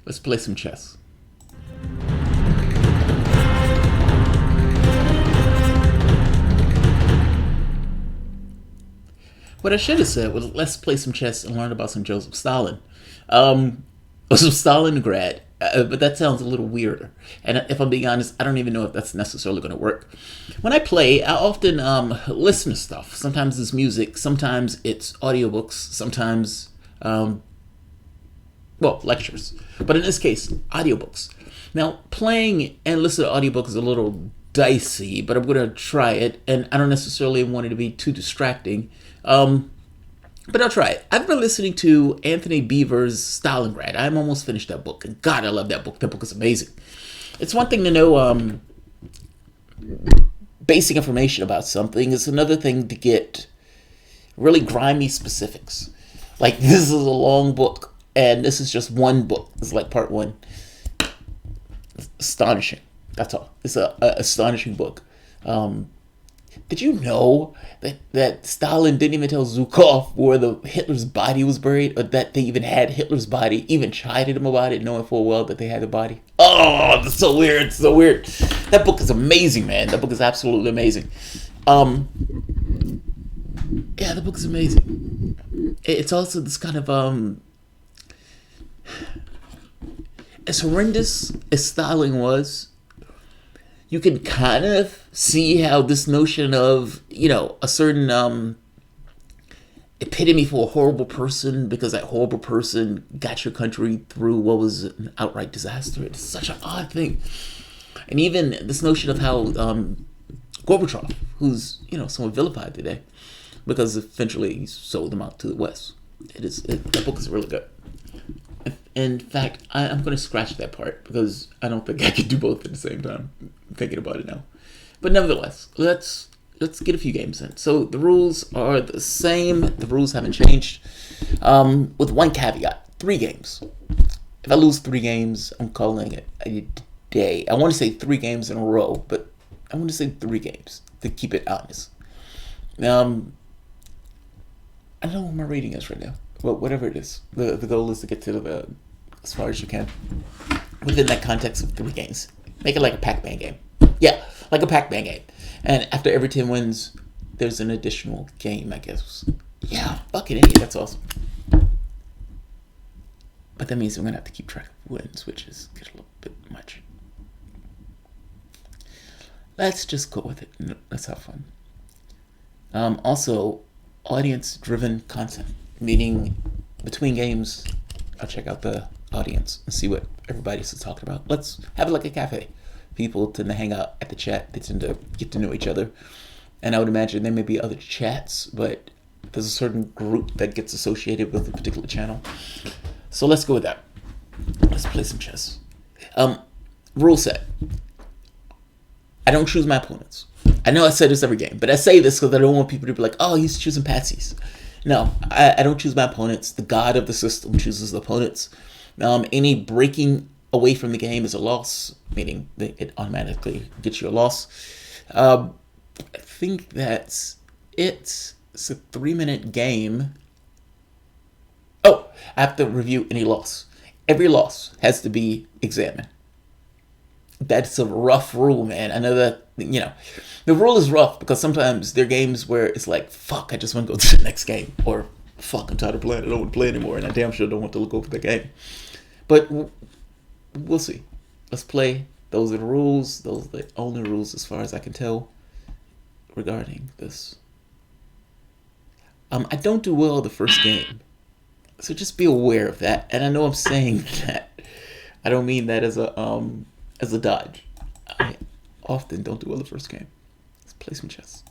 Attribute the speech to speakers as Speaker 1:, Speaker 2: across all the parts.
Speaker 1: Let's play some chess. What I should have said was let's play some chess and learn about some Joseph Stalin. Or some Stalingrad. But that sounds a little weirder. And if I'm being honest, I don't even know if that's necessarily going to work. When I play, I often listen to stuff. Sometimes it's music, sometimes it's audiobooks, sometimes, well, lectures. But in this case, audiobooks. Now, playing and listening to audiobooks is a little dicey, but I'm going to try it. And I don't necessarily want it to be too distracting. But I'll try it. I've been listening to Anthony Beevor's Stalingrad. I'm almost finished that book. And God, I love that book. That book is amazing. It's one thing to know basic information about something. It's another thing to get really grimy specifics. Like, this is a long book, and this is just one book. It's like part one. It's astonishing. That's all. It's a astonishing book. Did you know that Stalin didn't even tell Zhukov where Hitler's body was buried, or that they even had Hitler's body, even chided him about it, knowing full well that they had the body? Oh, that's so weird. It's so weird. That book is amazing, man. That book is absolutely amazing. Yeah, the book is amazing. It's also this kind of as horrendous as Stalin was, you can kind of see how this notion of, a certain epitome for a horrible person, because that horrible person got your country through what was an outright disaster. It's such an odd thing. And even this notion of how Gorbachev, who's, somewhat vilified today, because eventually he sold them out to the West. That book is really good. In fact, I'm going to scratch that part because I don't think I can do both at the same time. I'm thinking about it now. But nevertheless, let's get a few games in. So the rules are the same. The rules haven't changed. With one caveat: 3 games. If I lose 3 games, I'm calling it a day. I want to say 3 games in a row, but I want to say 3 games to keep it honest. I don't know what my rating is right now. Well, whatever it is, the goal is to get to the as far as you can within that context of 3 games. Make it like a Pac-Man game. Yeah, like a Pac-Man game. And after every 10 wins, there's an additional game, I guess. Yeah, fucking idiot. That's awesome. But that means we're gonna have to keep track of wins, which is get a little bit much. Let's just go with it. Let's have fun. Also, audience-driven content, meaning between games, I'll check out the audience and see what everybody else is talking about. Let's have it like a cafe. People tend to hang out at the chat. They tend to get to know each other. And I would imagine there may be other chats, but there's a certain group that gets associated with a particular channel. So let's go with that. Let's play some chess. Rule set. I don't choose my opponents. I know I say this every game, but I say this because I don't want people to be like, oh, he's choosing patsies. No, I don't choose my opponents. The god of the system chooses the opponents. Any breaking away from the game is a loss, meaning that it automatically gets you a loss. I think that's it. It's a 3-minute game. Oh, I have to review any loss. Every loss has to be examined. That's a rough rule, man. I know that, the rule is rough because sometimes there are games where it's like, fuck, I just want to go to the next game. Or, fuck, I'm tired of playing. I don't want to play anymore. And I damn sure don't want to look over the game. But we'll see. Let's play. Those are the rules. Those are the only rules as far as I can tell regarding this. I don't do well the first game. So just be aware of that. And I know I'm saying that. I don't mean that as a dodge. I often don't do well the first game. Let's play some chess.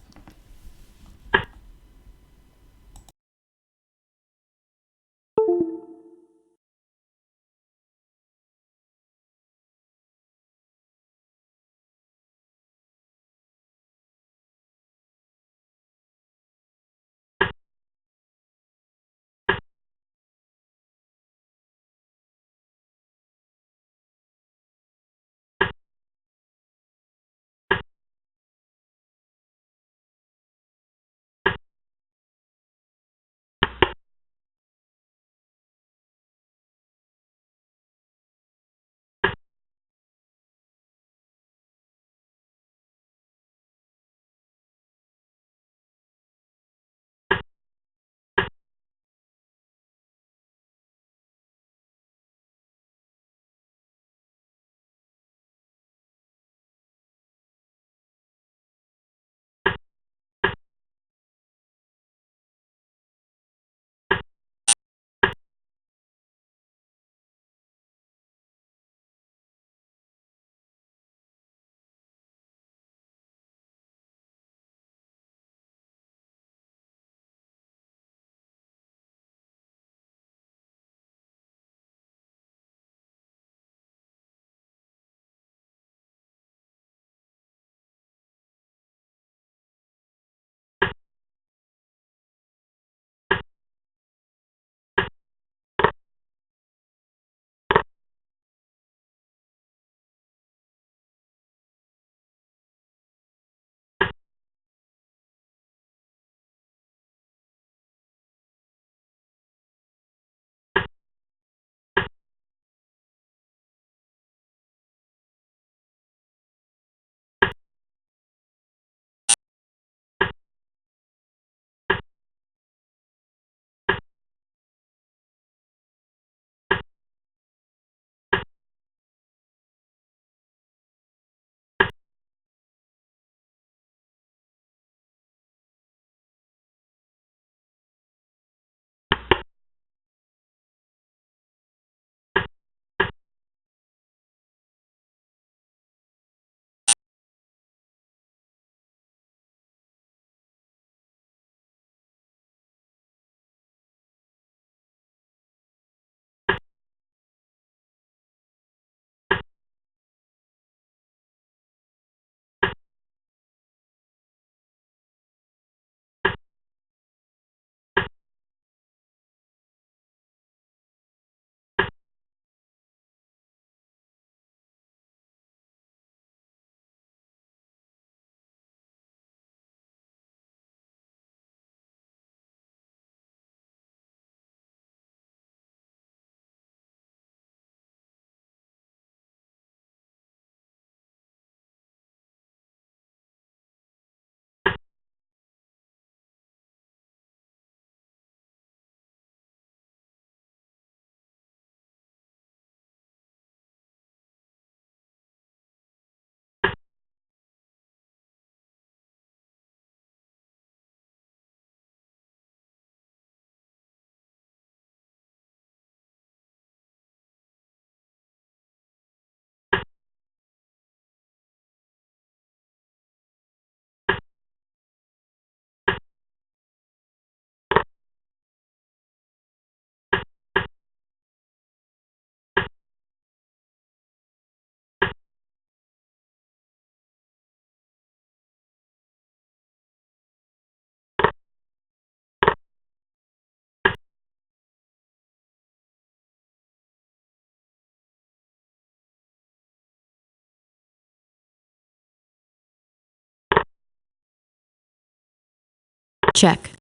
Speaker 2: Check.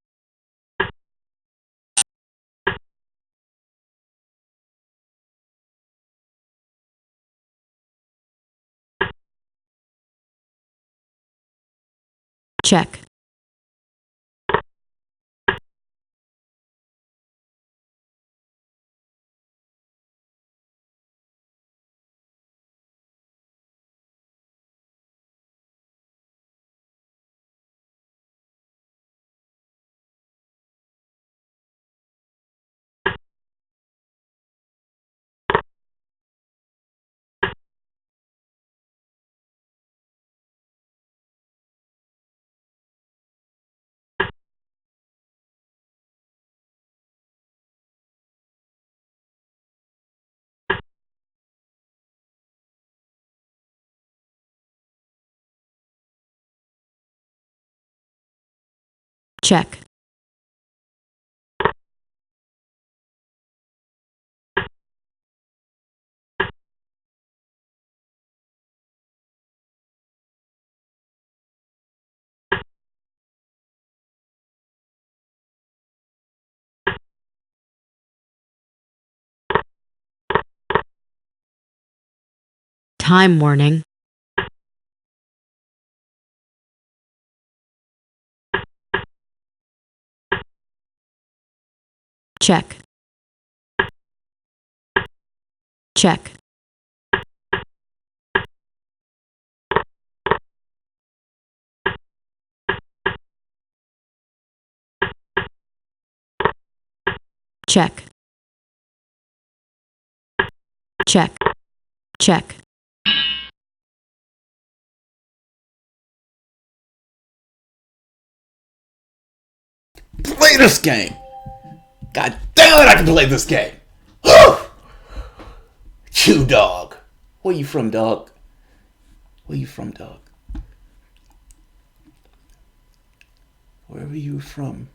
Speaker 2: Check. Check. Time warning. Check. Check. Check. Check. Check.
Speaker 1: Play this game. God damn it, I can play this game. Whew. You dog. Where you from, dog? Where you from, dog? Wherever you from,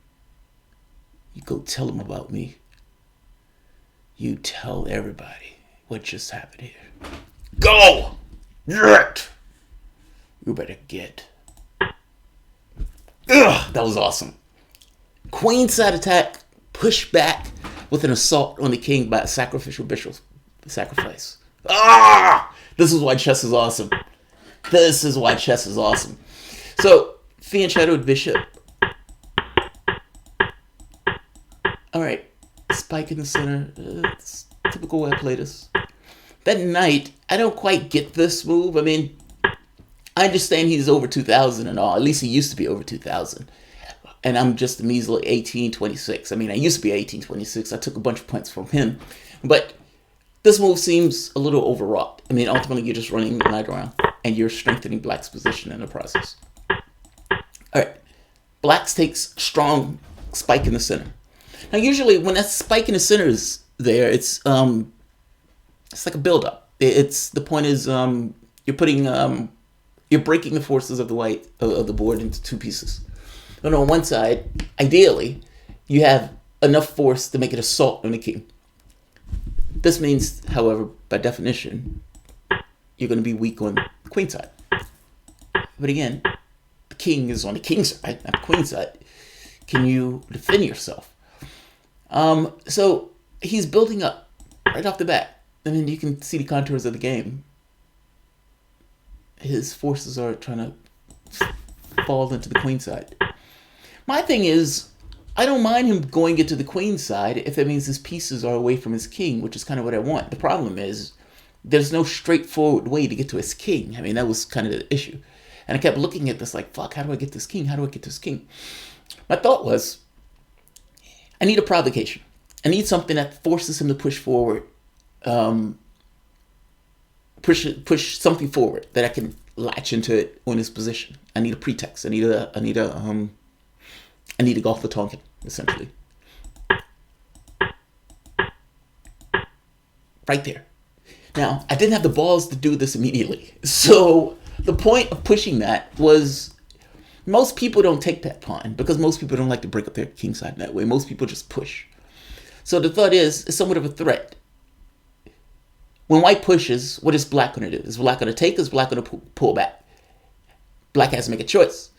Speaker 1: you go tell them about me. You tell everybody what just happened here. Go! Get! You better get. Ugh, that was awesome. Queenside attack, push back with an assault on the king by a sacrificial bishop sacrifice. Ah! This is why chess is awesome. This is why chess is awesome. So, Fiend Shadowed Bishop. Alright, spike in the center. It's typical way I play this. That knight, I don't quite get this move. I mean, I understand he's over 2,000 and all. At least he used to be over 2,000. And I'm just a measly 1826. I mean, I used to be 1826. I took a bunch of points from him. But this move seems a little overwrought. I mean, ultimately, you're just running the knight around. And you're strengthening black's position in the process. Alright. Black's takes strong spike in the center. Now, usually, when that spike in the center is there, it's like a build-up. It's the point is you're putting you're breaking the forces of the white of the board into two pieces. And on one side, ideally, you have enough force to make it assault on the king. This means, however, by definition, you're going to be weak on the queen side. But again, the king is on the king's side, not the queen's side. Can you defend yourself? So he's building up right off the bat. I mean, you can see the contours of the game. His forces are trying to fall into the queen side. My thing is, I don't mind him going into the queen side if that means his pieces are away from his king, which is kind of what I want. The problem is, there's no straightforward way to get to his king. I mean, that was kind of the issue. And I kept looking at this like, fuck, how do I get this king? How do I get this king? My thought was, I need a provocation. I need something that forces him to push forward, push something forward that I can latch into it on his position. I need a pretext. I need to golf the Tonkin, essentially. Right there. Now, I didn't have the balls to do this immediately. So the point of pushing that was, most people don't take that pawn because most people don't like to break up their king side that way. Most people just push. So the thought is, it's somewhat of a threat. When white pushes, what is black going to do? Is black going to take? Is black going to pull back? Black has to make a choice.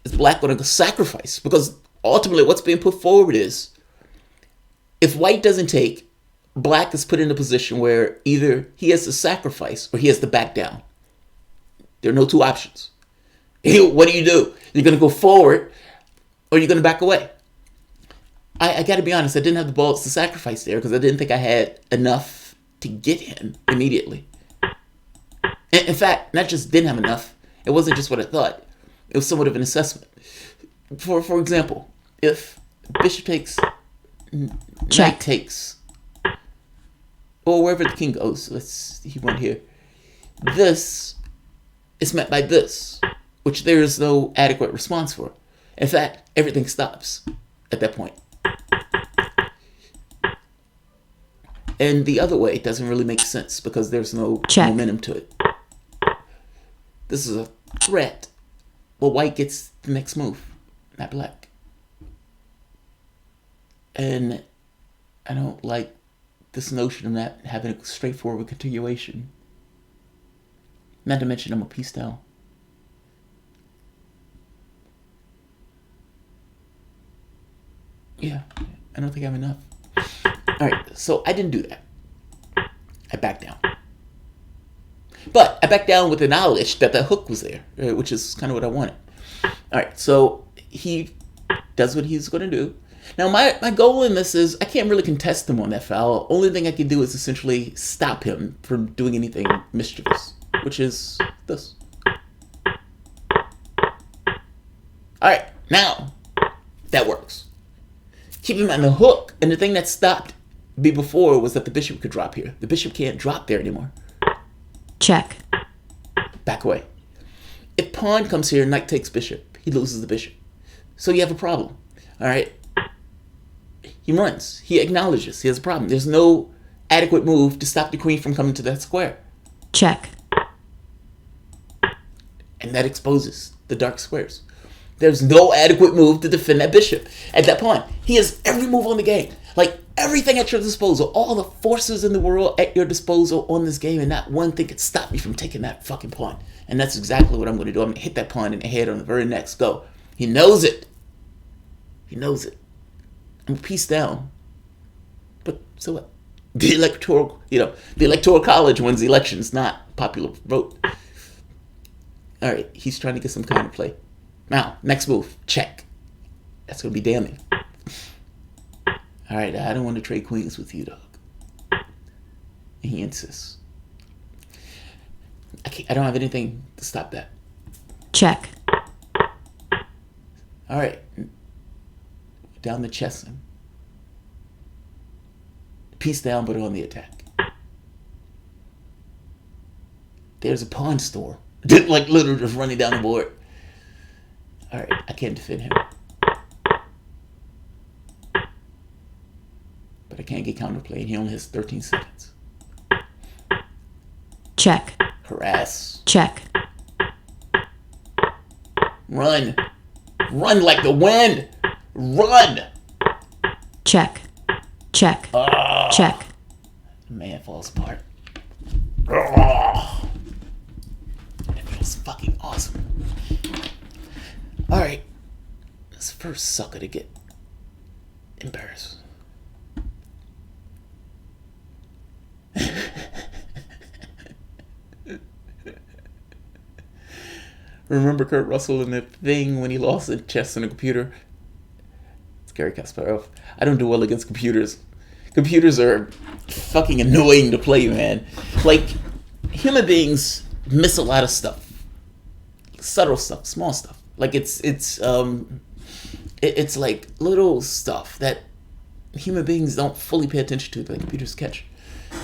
Speaker 1: Is black going to sacrifice? Because Ultimately, what's being put forward is if white doesn't take, black is put in a position where either he has to sacrifice or he has to back down. There are no two options. What do? You're going to go forward or you're going to back away. I got to be honest, I didn't have the balls to sacrifice there because I didn't think I had enough to get him immediately. In fact, not just didn't have enough, it wasn't just what I thought. It was somewhat of an assessment. For example, if bishop takes, knight takes, or wherever the king goes, he went here. This is met by this, which there is no adequate response for. In fact, everything stops at that point. And the other way doesn't really make sense because there's no momentum to it. This is a threat. Well, white gets the next move, not black. And I don't like this notion of not having a straightforward continuation. Not to mention I'm a piece down. Yeah, I don't think I have enough. Alright, so I didn't do that. I backed down. But I backed down with the knowledge that the hook was there, which is kind of what I wanted. Alright, so he does what he's going to do. Now, my goal in this is I can't really contest him on that foul. Only thing I can do is essentially stop him from doing anything mischievous, which is this. Alright, now that works. Keep him on the hook, and the thing that stopped me before was that the bishop could drop here. The bishop can't drop there anymore.
Speaker 2: Check.
Speaker 1: Back away. If pawn comes here, knight takes bishop. He loses the bishop. So you have a problem. Alright? He runs. He acknowledges he has a problem. There's no adequate move to stop the queen from coming to that square.
Speaker 2: Check.
Speaker 1: And that exposes the dark squares. There's no adequate move to defend that bishop at that point. He has every move on the game. Like, everything at your disposal. All the forces in the world at your disposal on this game, and not one thing could stop me from taking that fucking pawn. And that's exactly what I'm going to do. I'm going to hit that pawn in the head on the very next go. He knows it. He knows it. I'm a piece down. But so what? The electoral college wins the elections, not popular vote. All right, he's trying to get some kind of play. Now, next move, check. That's going to be damning. All right, I don't want to trade queens with you, dog. And he insists. I don't have anything to stop that.
Speaker 2: Check.
Speaker 1: All right. Down the chess. Piece down, but on the attack. There's a pawn store. Like literally just running down the board. All right, I can't defend him. But I can't get counterplay, and he only has 13 seconds.
Speaker 2: Check.
Speaker 1: Harass.
Speaker 2: Check.
Speaker 1: Run. Run like the wind. Run.
Speaker 2: Check. Check. Check.
Speaker 1: Man falls apart. That feels fucking awesome. Alright. This first sucker to get embarrassed. Remember Kurt Russell in the thing when he lost at chess on a computer? It's Gary Kasparov. I don't do well against computers. Computers are fucking annoying to play, man. Like, human beings miss a lot of stuff. Subtle stuff, small stuff. Like, it's like little stuff that human beings don't fully pay attention to that computers catch.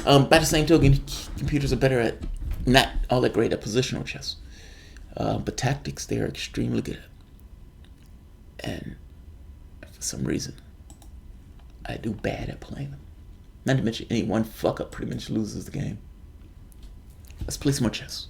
Speaker 1: By the same token, computers are better at, not all that great at positional chess. But tactics, they are extremely good at. And for some reason, I do bad at playing them. Not to mention, any one fuck up pretty much loses the game. Let's play some more chess.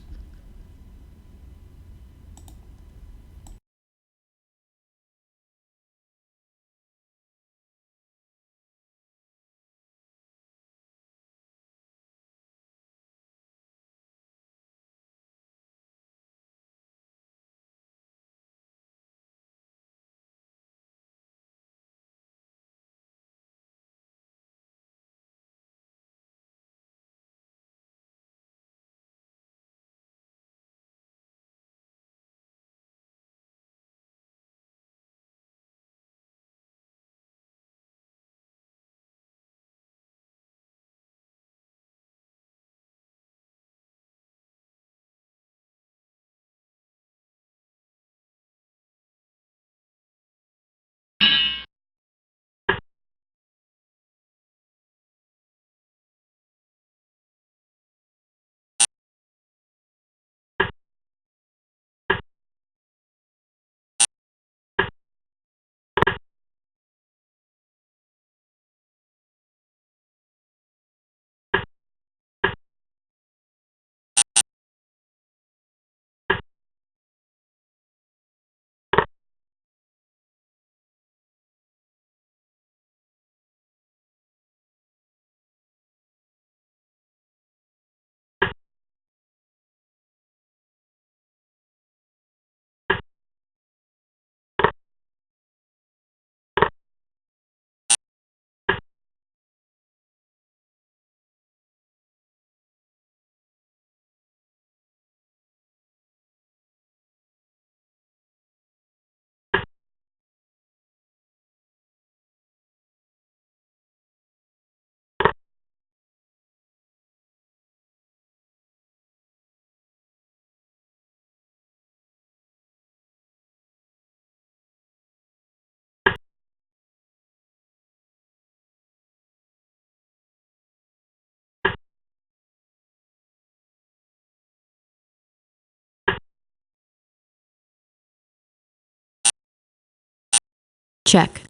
Speaker 2: check,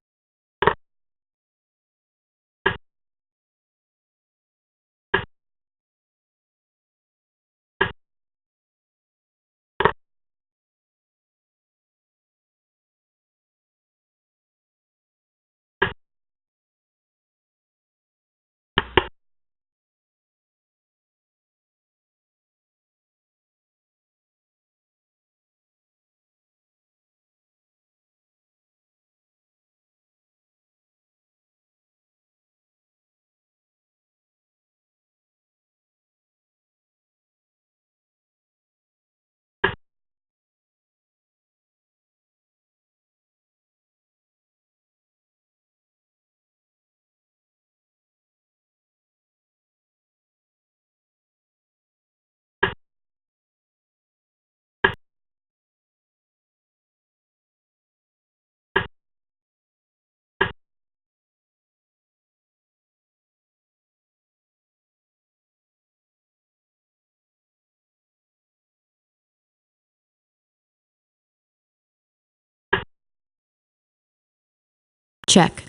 Speaker 2: check, check,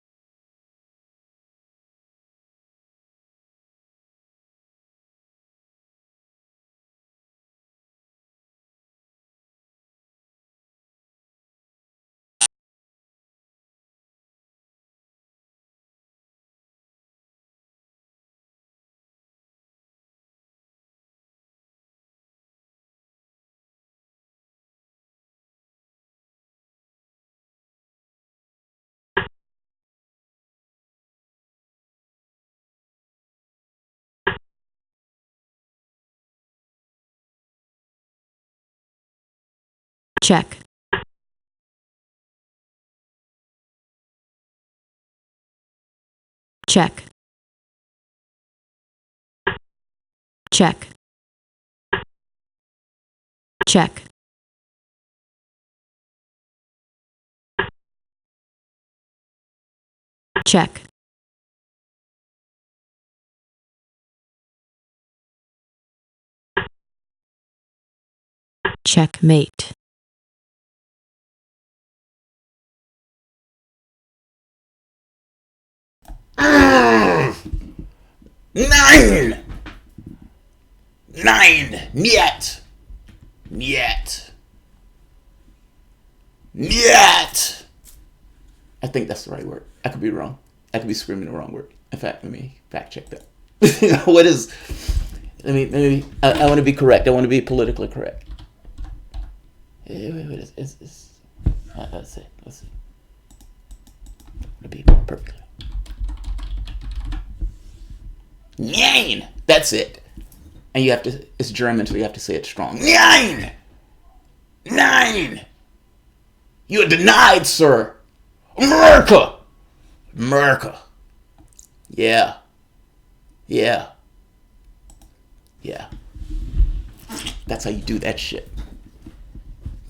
Speaker 2: check, check, check, check, check, check, check, checkmate,
Speaker 1: Nine! Nine! Niet! Niet! Niet! I think that's the right word. I could be wrong. I could be screaming the wrong word. In fact, let me fact check that. What is... I want to be correct. I want to be politically correct. Wait, let's see. To be perfectly. Nein! That's it. And you have to, it's German, so you have to say it strong. Nein! Nein! You are denied, sir. America! America. Yeah. That's how you do that shit.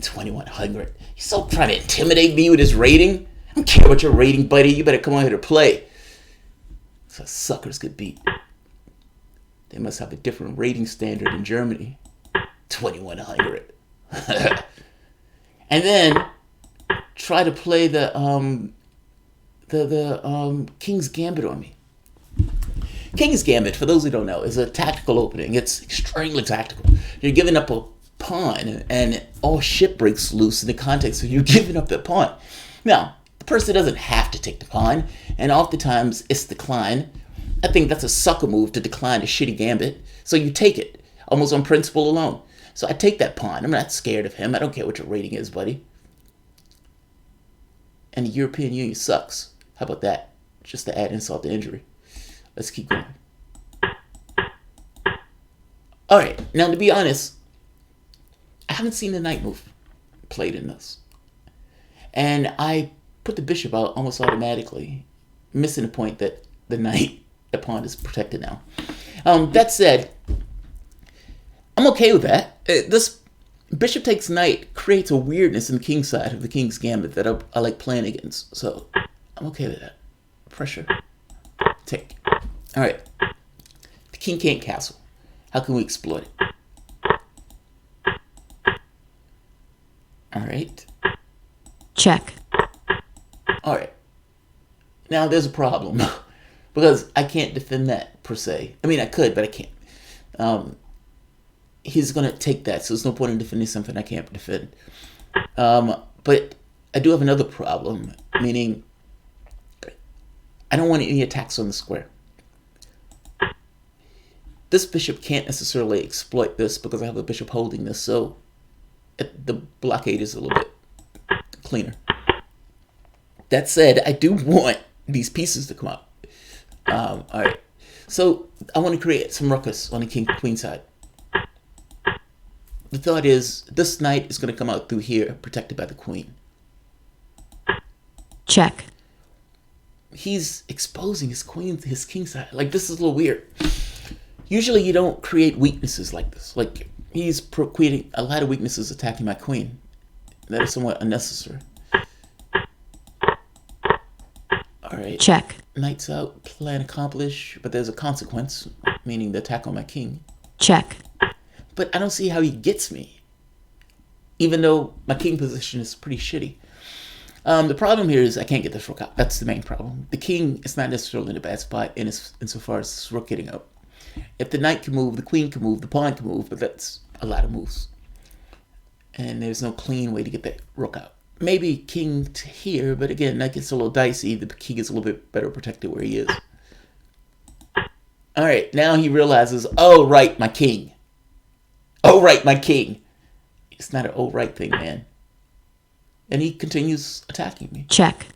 Speaker 1: 2100. He's so trying to intimidate me with his rating. I don't care about your rating, buddy. You better come on here to play. So suckers could beat. They must have a different rating standard in Germany. 2100. And then try to play the King's Gambit on me. King's Gambit, for those who don't know, is a tactical opening. It's extremely tactical. You're giving up a pawn, and all shit breaks loose in the context of you giving up the pawn. Now, the person doesn't have to take the pawn, and oftentimes it's declined. I think that's a sucker move to decline a shitty gambit. So you take it, almost on principle alone. So I take that pawn. I'm not scared of him. I don't care what your rating is, buddy. And the European Union sucks. How about that? Just to add insult to injury. Let's keep going. Alright, now to be honest, I haven't seen the knight move played in this. And I put the bishop out almost automatically, missing the point that the knight, the pawn, is protected now. That said, I'm okay with that. This bishop takes knight creates a weirdness in the king side of the King's Gambit that I like playing against. So I'm okay with that. Pressure. Take. Alright. The king can't castle. How can we exploit it? Alright.
Speaker 2: Check.
Speaker 1: Alright. Now there's a problem. Because I can't defend that, per se. I mean, I could, but I can't. He's going to take that, so there's no point in defending something I can't defend. But I do have another problem, meaning I don't want any attacks on the square. This bishop can't necessarily exploit this because I have a bishop holding this, so the blockade is a little bit cleaner. That said, I do want these pieces to come out. Alright, so I want to create some ruckus on the king-queen side. The thought is, this knight is going to come out through here, protected by the queen.
Speaker 2: Check.
Speaker 1: He's exposing his queen to his king side. Like, this is a little weird. Usually you don't create weaknesses like this. Like, he's creating a lot of weaknesses attacking my queen. That is somewhat unnecessary. Alright.
Speaker 2: Check.
Speaker 1: Knight's out, plan accomplished, but there's a consequence, meaning the attack on my king.
Speaker 2: Check.
Speaker 1: But I don't see how he gets me, even though my king position is pretty shitty. The problem here is I can't get this rook out. That's the main problem. The king is not necessarily in a bad spot insofar as this rook getting out. If the knight can move, the queen can move, the pawn can move, but that's a lot of moves. And there's no clean way to get that rook out. Maybe king to here, but again, that gets a little dicey. The king is a little bit better protected where he is. Alright, now he realizes, oh, right, my king. Oh, right, my king. It's not an oh, right thing, man. And he continues attacking me.
Speaker 2: Check.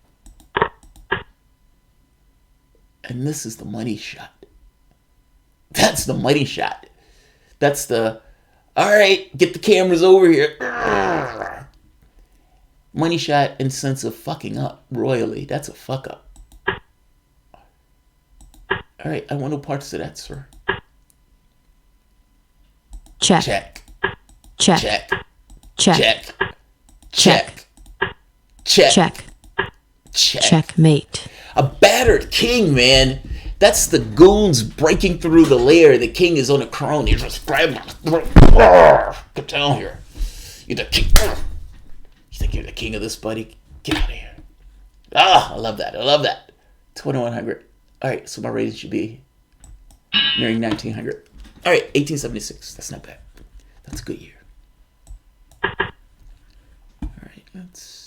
Speaker 1: And this is the money shot. That's the money shot. That's the, alright, get the cameras over here. Money shot in sense of fucking up royally. That's a fuck up. Alright, I want no parts of that, sir.
Speaker 2: Check.
Speaker 1: Check.
Speaker 2: Check.
Speaker 1: Check.
Speaker 2: Check.
Speaker 1: Check. Check. Check.
Speaker 2: Check.
Speaker 1: Check.
Speaker 2: Checkmate.
Speaker 1: A battered king, man. That's the goons breaking through the lair. The king is on a crone. He's just grabbing my throat. Get down here. You're the king. You think you're the king of this, buddy? Get out of here. Ah, I love that. I love that. 2100. All right, so my rating should be nearing 1900. All right, 1876. That's not bad. That's a good year. All right, let's...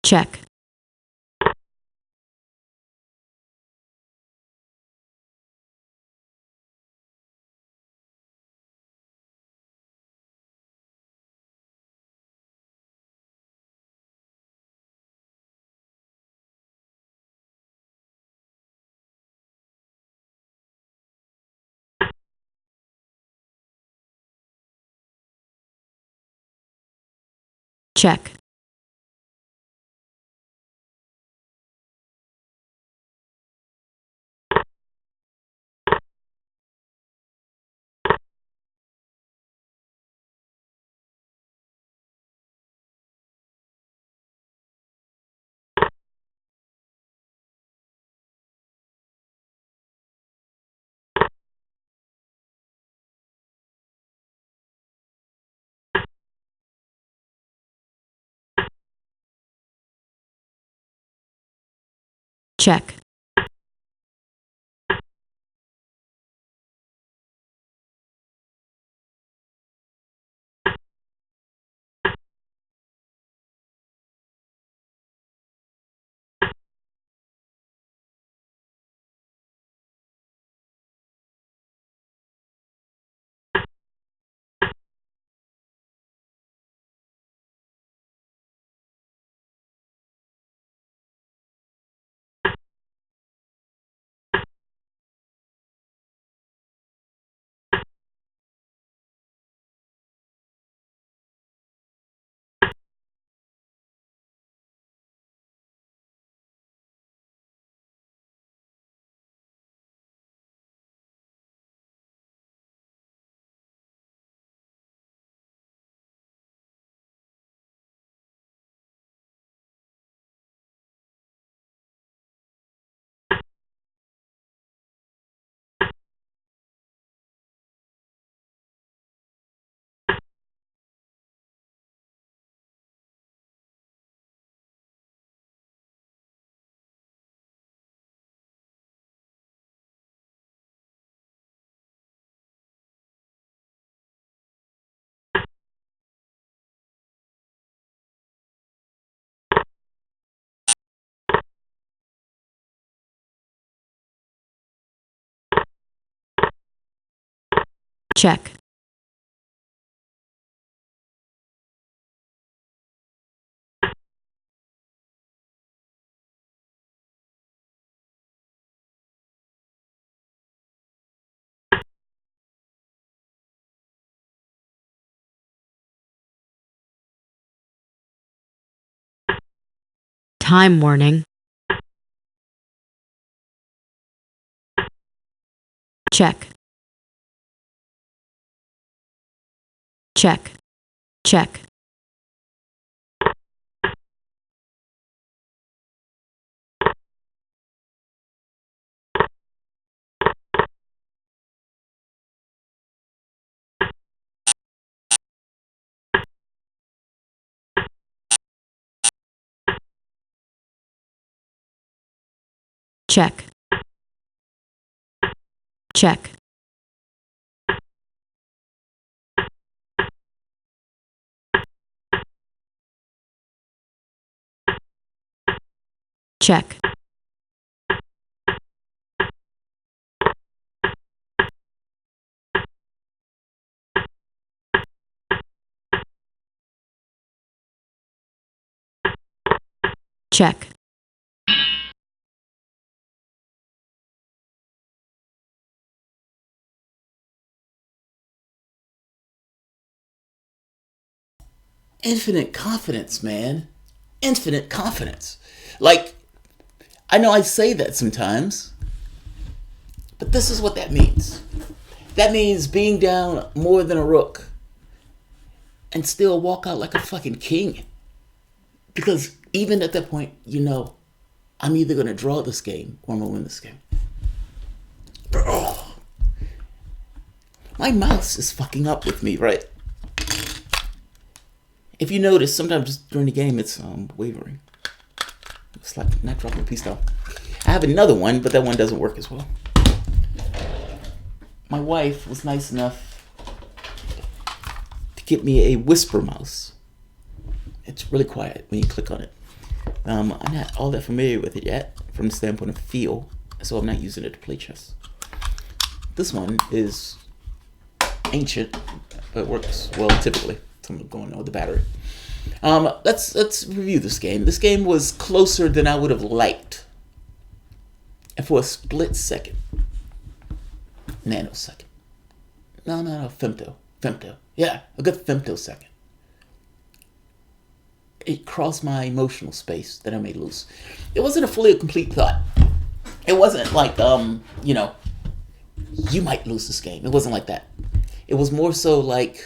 Speaker 2: check, check, check, check, time warning, check, check, check, check, check, check, check,
Speaker 1: Infinite confidence, man. Infinite confidence. Like, I know I say that sometimes, but this is what that means. That means being down more than a rook and still walk out like a fucking king. Because even at that point, you know, I'm either going to draw this game or I'm going to win this game. Oh, my mouse is fucking up with me, right? If you notice, sometimes during the game, it's wavering. It's like not dropping a piece down. I have another one, but that one doesn't work as well. My wife was nice enough to get me a whisper mouse. It's really quiet when you click on it. I'm not all that familiar with it yet from the standpoint of feel, so I'm not using it to play chess. This one is ancient, but works well typically. So I'm going on with the battery. Let's review this game. This game was closer than I would have liked. And for a split second, nanosecond. No, femto. Yeah, a good femtosecond. It crossed my emotional space that I made loose. It wasn't a fully complete thought. It wasn't like, you might lose this game. It wasn't like that. It was more so like,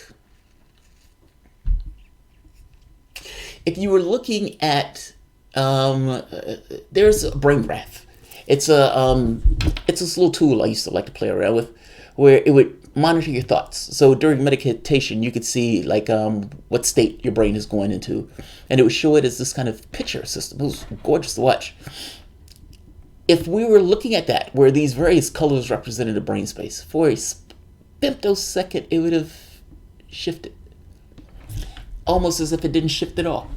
Speaker 1: if you were looking at, there's a brain graph. It's this little tool I used to like to play around with, where it would monitor your thoughts. So during meditation, you could see like what state your brain is going into, and it would show it as this kind of picture system. It was gorgeous to watch. If we were looking at that, where these various colors represented a brain space, for a femtosecond, it would have shifted, almost as if it didn't shift at all.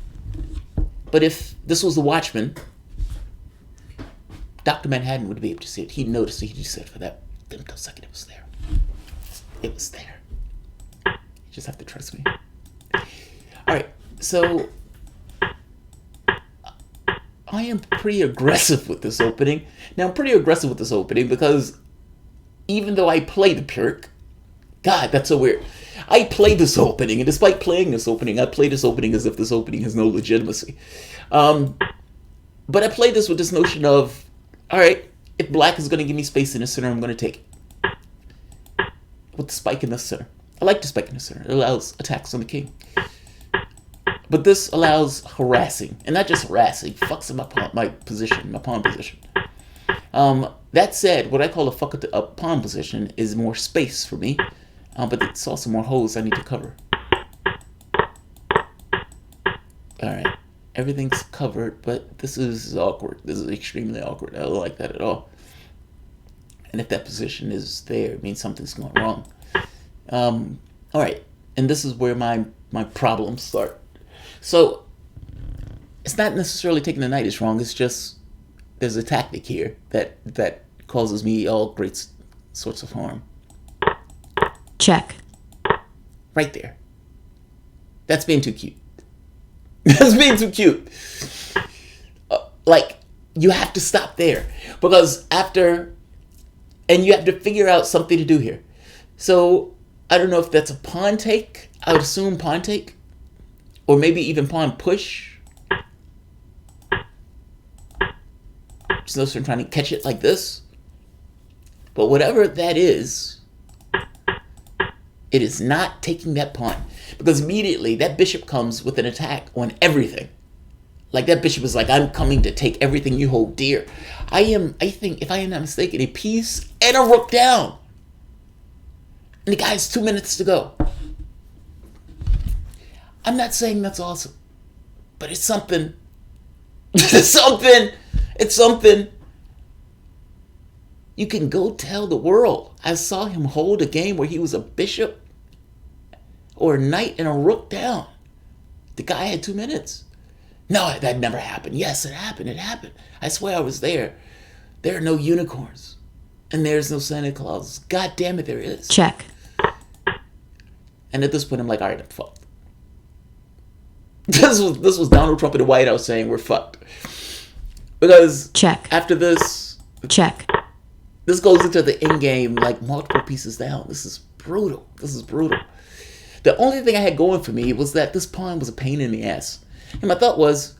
Speaker 1: But if this was the Watchman, Dr. Manhattan would be able to see it. He'd notice it. He just said for that femtosecond, it was there. It was there. You just have to trust me. All right, so I am pretty aggressive with this opening. Now, I'm pretty aggressive with this opening because even though I play the Pyrrhic, God, that's so weird. I play this opening, and despite playing this opening, I play this opening as if this opening has no legitimacy. But I play this with this notion of, all right, if black is going to give me space in the center, I'm going to take it. With the spike in the center. I like the spike in the center. It allows attacks on the king. But this allows harassing. And not just harassing, fucks up my position, my pawn position. That said, what I call a pawn position is more space for me. But it's also more holes I need to cover. Alright. Everything's covered, but this is awkward. This is extremely awkward. I don't like that at all. And if that position is there, it means something's going wrong. Alright. And this is where my problems start. So, it's not necessarily taking the knight is wrong. It's just there's a tactic here that causes me all great sorts of harm.
Speaker 2: Check.
Speaker 1: Right there. That's being too cute. That's being too cute. Like, you have to stop there. Because and you have to figure out something to do here. So, I don't know if that's a pawn take. I would assume pawn take. Or maybe even pawn push. Just notice I'm trying to catch it like this. But whatever that is, it is not taking that pawn. Because immediately that bishop comes with an attack on everything. Like that bishop is like, I'm coming to take everything you hold dear. I think, if I am not mistaken, a piece and a rook down. And the guy has 2 minutes to go. I'm not saying that's awesome. But it's something. It's something. You can go tell the world. I saw him hold a game where he was a bishop or a knight and a rook down. The guy had 2 minutes. No, that never happened. Yes, it happened. It happened. I swear I was there. There are no unicorns. And there's no Santa Claus. God damn it, there is.
Speaker 2: Check.
Speaker 1: And at this point, I'm like, all right, I'm fucked. This was Donald Trump in the White House saying we're fucked. Because
Speaker 2: check.
Speaker 1: After this,
Speaker 2: check.
Speaker 1: This goes into the end game like multiple pieces down. This is brutal. The only thing I had going for me was that this pawn was a pain in the ass. And my thought was,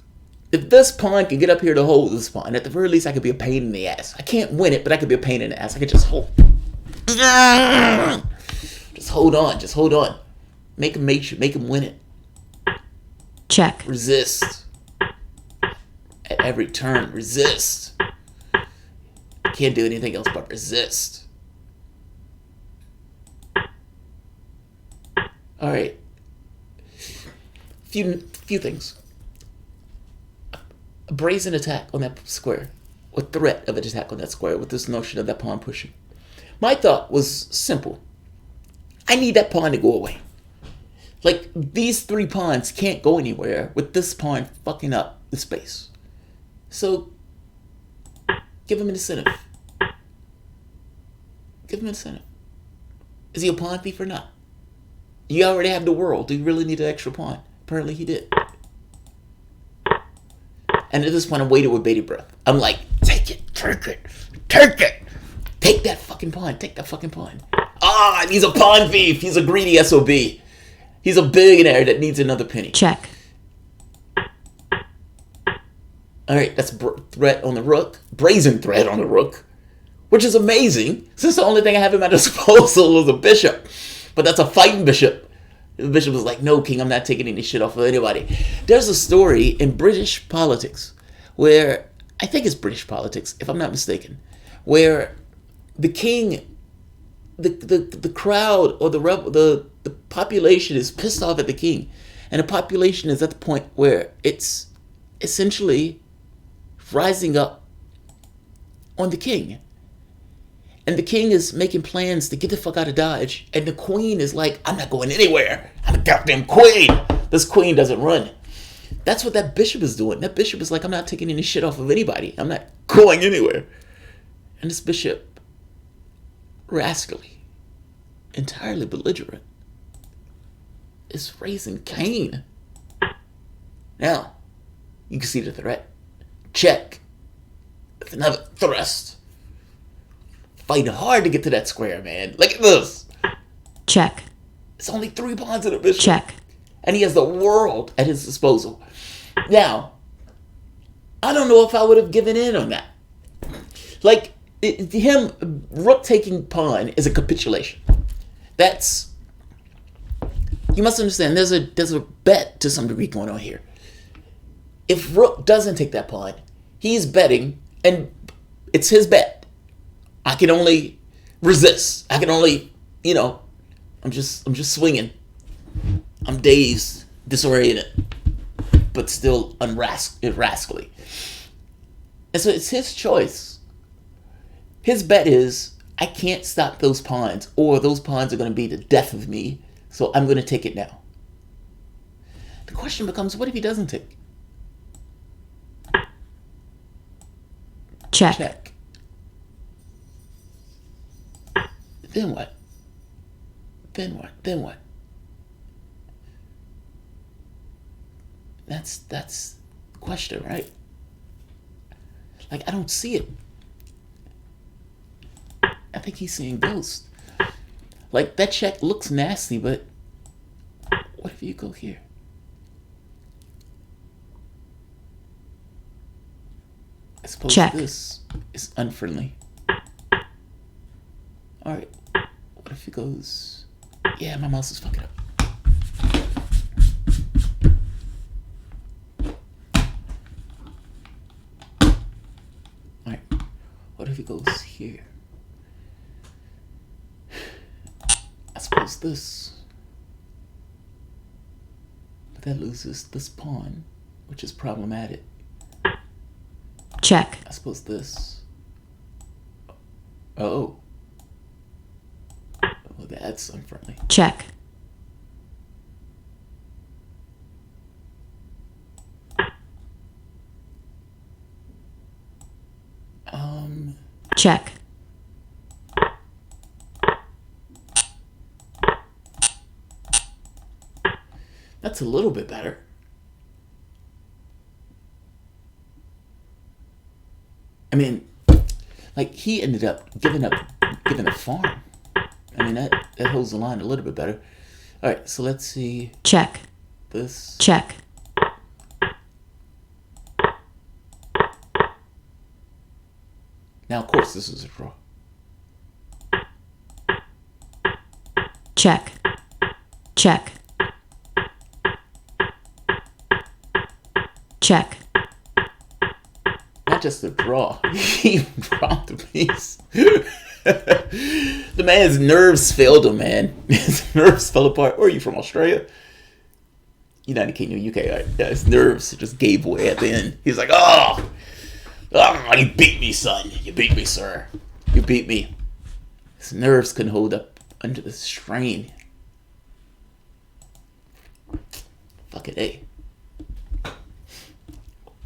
Speaker 1: if this pawn can get up here to hold this pawn, at the very least I could be a pain in the ass. I can't win it, but I could be a pain in the ass. I could just hold. Just hold on. Make him win it.
Speaker 2: Check.
Speaker 1: Resist. At every turn, resist. Can't do anything else but resist. All right. Few things. A brazen attack on that square, or threat of an attack on that square, with this notion of that pawn pushing. My thought was simple. I need that pawn to go away. Like, these 3 pawns can't go anywhere with this pawn fucking up the space. So give him an incentive. Give him an incentive. Is he a pawn thief or not? You already have the world. Do you really need an extra pawn? Apparently he did. And at this point, I'm waiting with bated breath. I'm like, take it. Take that fucking pawn. Take that fucking pawn. He's a pawn thief. He's a greedy SOB. He's a billionaire that needs another penny.
Speaker 2: Check.
Speaker 1: Alright, that's threat on the rook. Brazen threat on the rook. Which is amazing, since the only thing I have at my disposal is a bishop. But that's a fighting bishop. The bishop was like, no, king, I'm not taking any shit off of anybody. There's a story in British politics where, I think it's British politics, if I'm not mistaken, where the king, the crowd or the population is pissed off at the king. And the population is at the point where it's essentially rising up on the king. And the king is making plans to get the fuck out of Dodge. And the queen is like, I'm not going anywhere. I'm a goddamn queen. This queen doesn't run. That's what that bishop is doing. That bishop is like, I'm not taking any shit off of anybody. I'm not going anywhere. And this bishop, rascally, entirely belligerent, is raising Cain. Now, you can see the threat. Check. With another thrust. Fighting hard to get to that square, man. Look at this.
Speaker 2: Check.
Speaker 1: It's only 3 pawns in a bishop.
Speaker 2: Check.
Speaker 1: And he has the world at his disposal. Now, I don't know if I would have given in on that. Like, rook taking pawn is a capitulation. That's, you must understand, there's a bet to some degree going on here. If rook doesn't take that pawn, he's betting, and it's his bet. I can only resist. I can only, I'm just swinging. I'm dazed, disoriented, but still rascally. And so it's his choice. His bet is, I can't stop those pawns, or those pawns are going to be the death of me, so I'm going to take it now. The question becomes, what if he doesn't take?
Speaker 2: Check.
Speaker 1: Then what? Then what? That's the question, right? Like, I don't see it. I think he's seeing ghosts. Like, that check looks nasty, but what if you go here? I suppose
Speaker 2: check.
Speaker 1: This is unfriendly. Alright, what if he goes... Yeah, my mouse is fucking up. Alright, what if he goes here? I suppose this. But that loses this pawn, which is problematic.
Speaker 2: Check.
Speaker 1: I suppose this. Oh. Well, that's unfriendly.
Speaker 2: Check. Check.
Speaker 1: That's a little bit better. I mean, like, he ended up giving a farm. I mean, that holds the line a little bit better. All right, so let's see.
Speaker 2: Check.
Speaker 1: This.
Speaker 2: Check.
Speaker 1: Now, of course, this is a draw.
Speaker 2: Check. Check. Check.
Speaker 1: Not just a draw. He dropped a piece. The man's nerves failed him, man. His nerves fell apart. Where are you from? Australia? United Kingdom, UK. Right? Yeah, his nerves just gave way at the end. He's like, oh, you beat me, son. You beat me, sir. You beat me. His nerves couldn't hold up under the strain. Fucking A.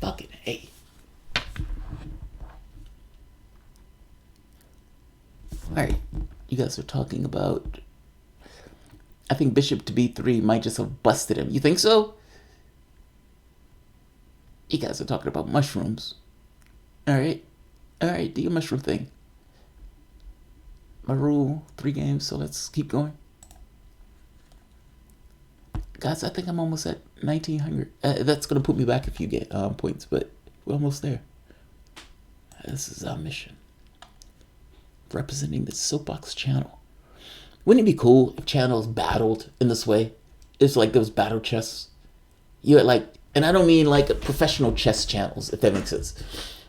Speaker 1: Fucking A. guys are talking about. I think bishop to b3 might just have busted him. You think so? You guys are talking about mushrooms. Alright. Alright, do your mushroom thing. My rule, 3 games, so let's keep going. Guys, I think I'm almost at 1900. That's going to put me back a few points, but we're almost there. This is our mission. Representing the Soapbox channel. Wouldn't it be cool if channels battled in this way? It's like those battle chess. You had like, and I don't mean like professional chess channels, if that makes sense,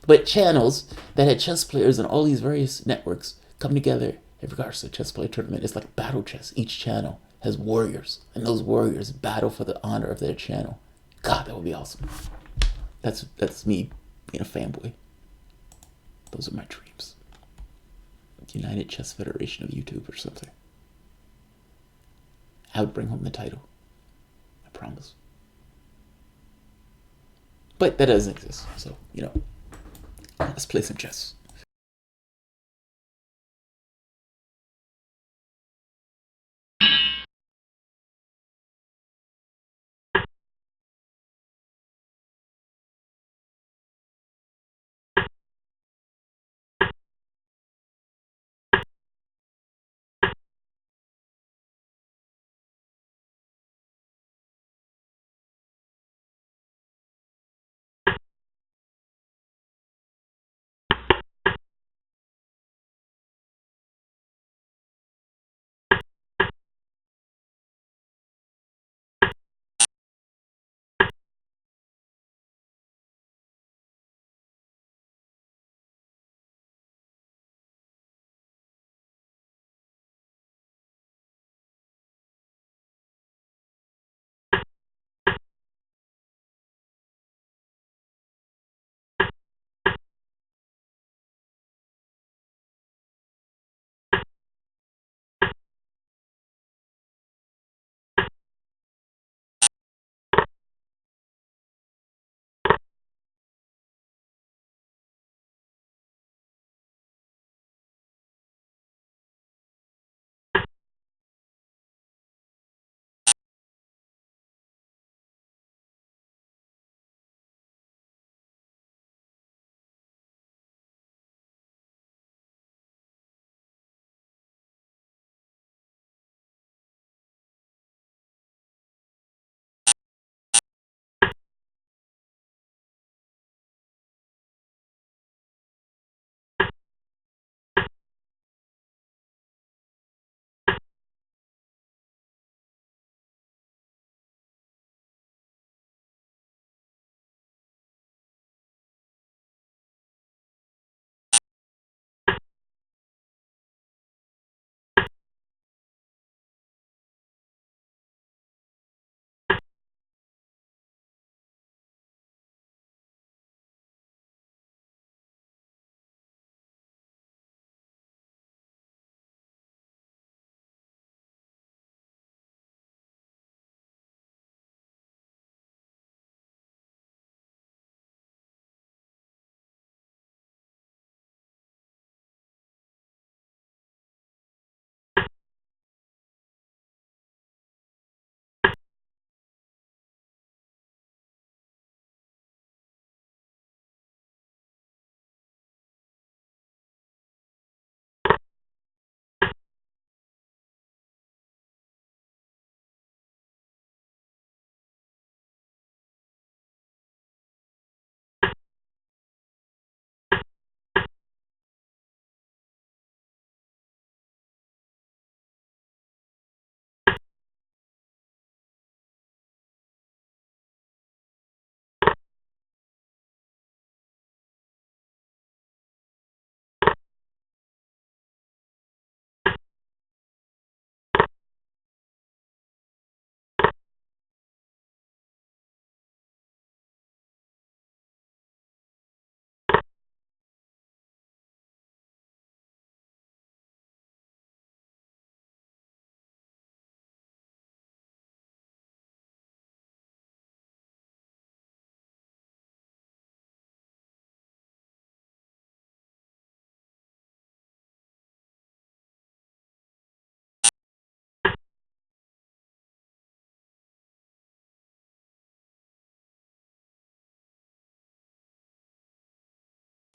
Speaker 1: but channels that had chess players in all these various networks come together in regards to a chess play tournament. It's like battle chess. Each channel has warriors, and those warriors battle for the honor of their channel. God, that would be awesome. That's me being a fanboy. Those are my dreams. United Chess Federation of YouTube or something. I would bring home the title. I promise. But that doesn't exist, so, let's play some chess.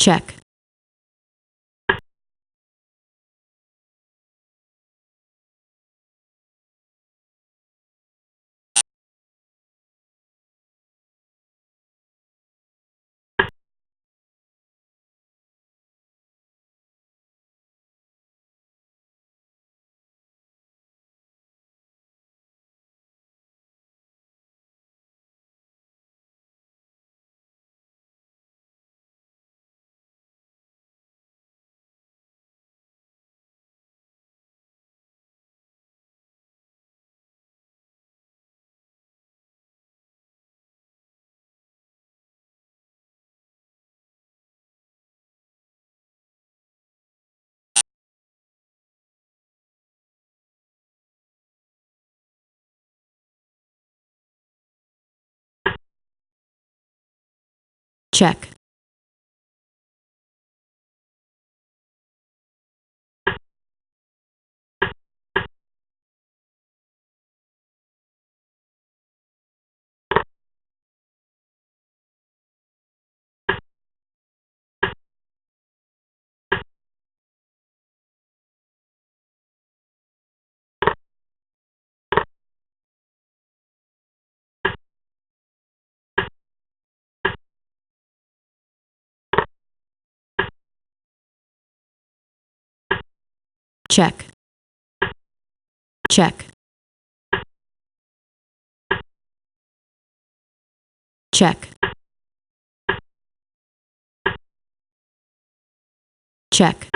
Speaker 2: check, check, check, check, check, check,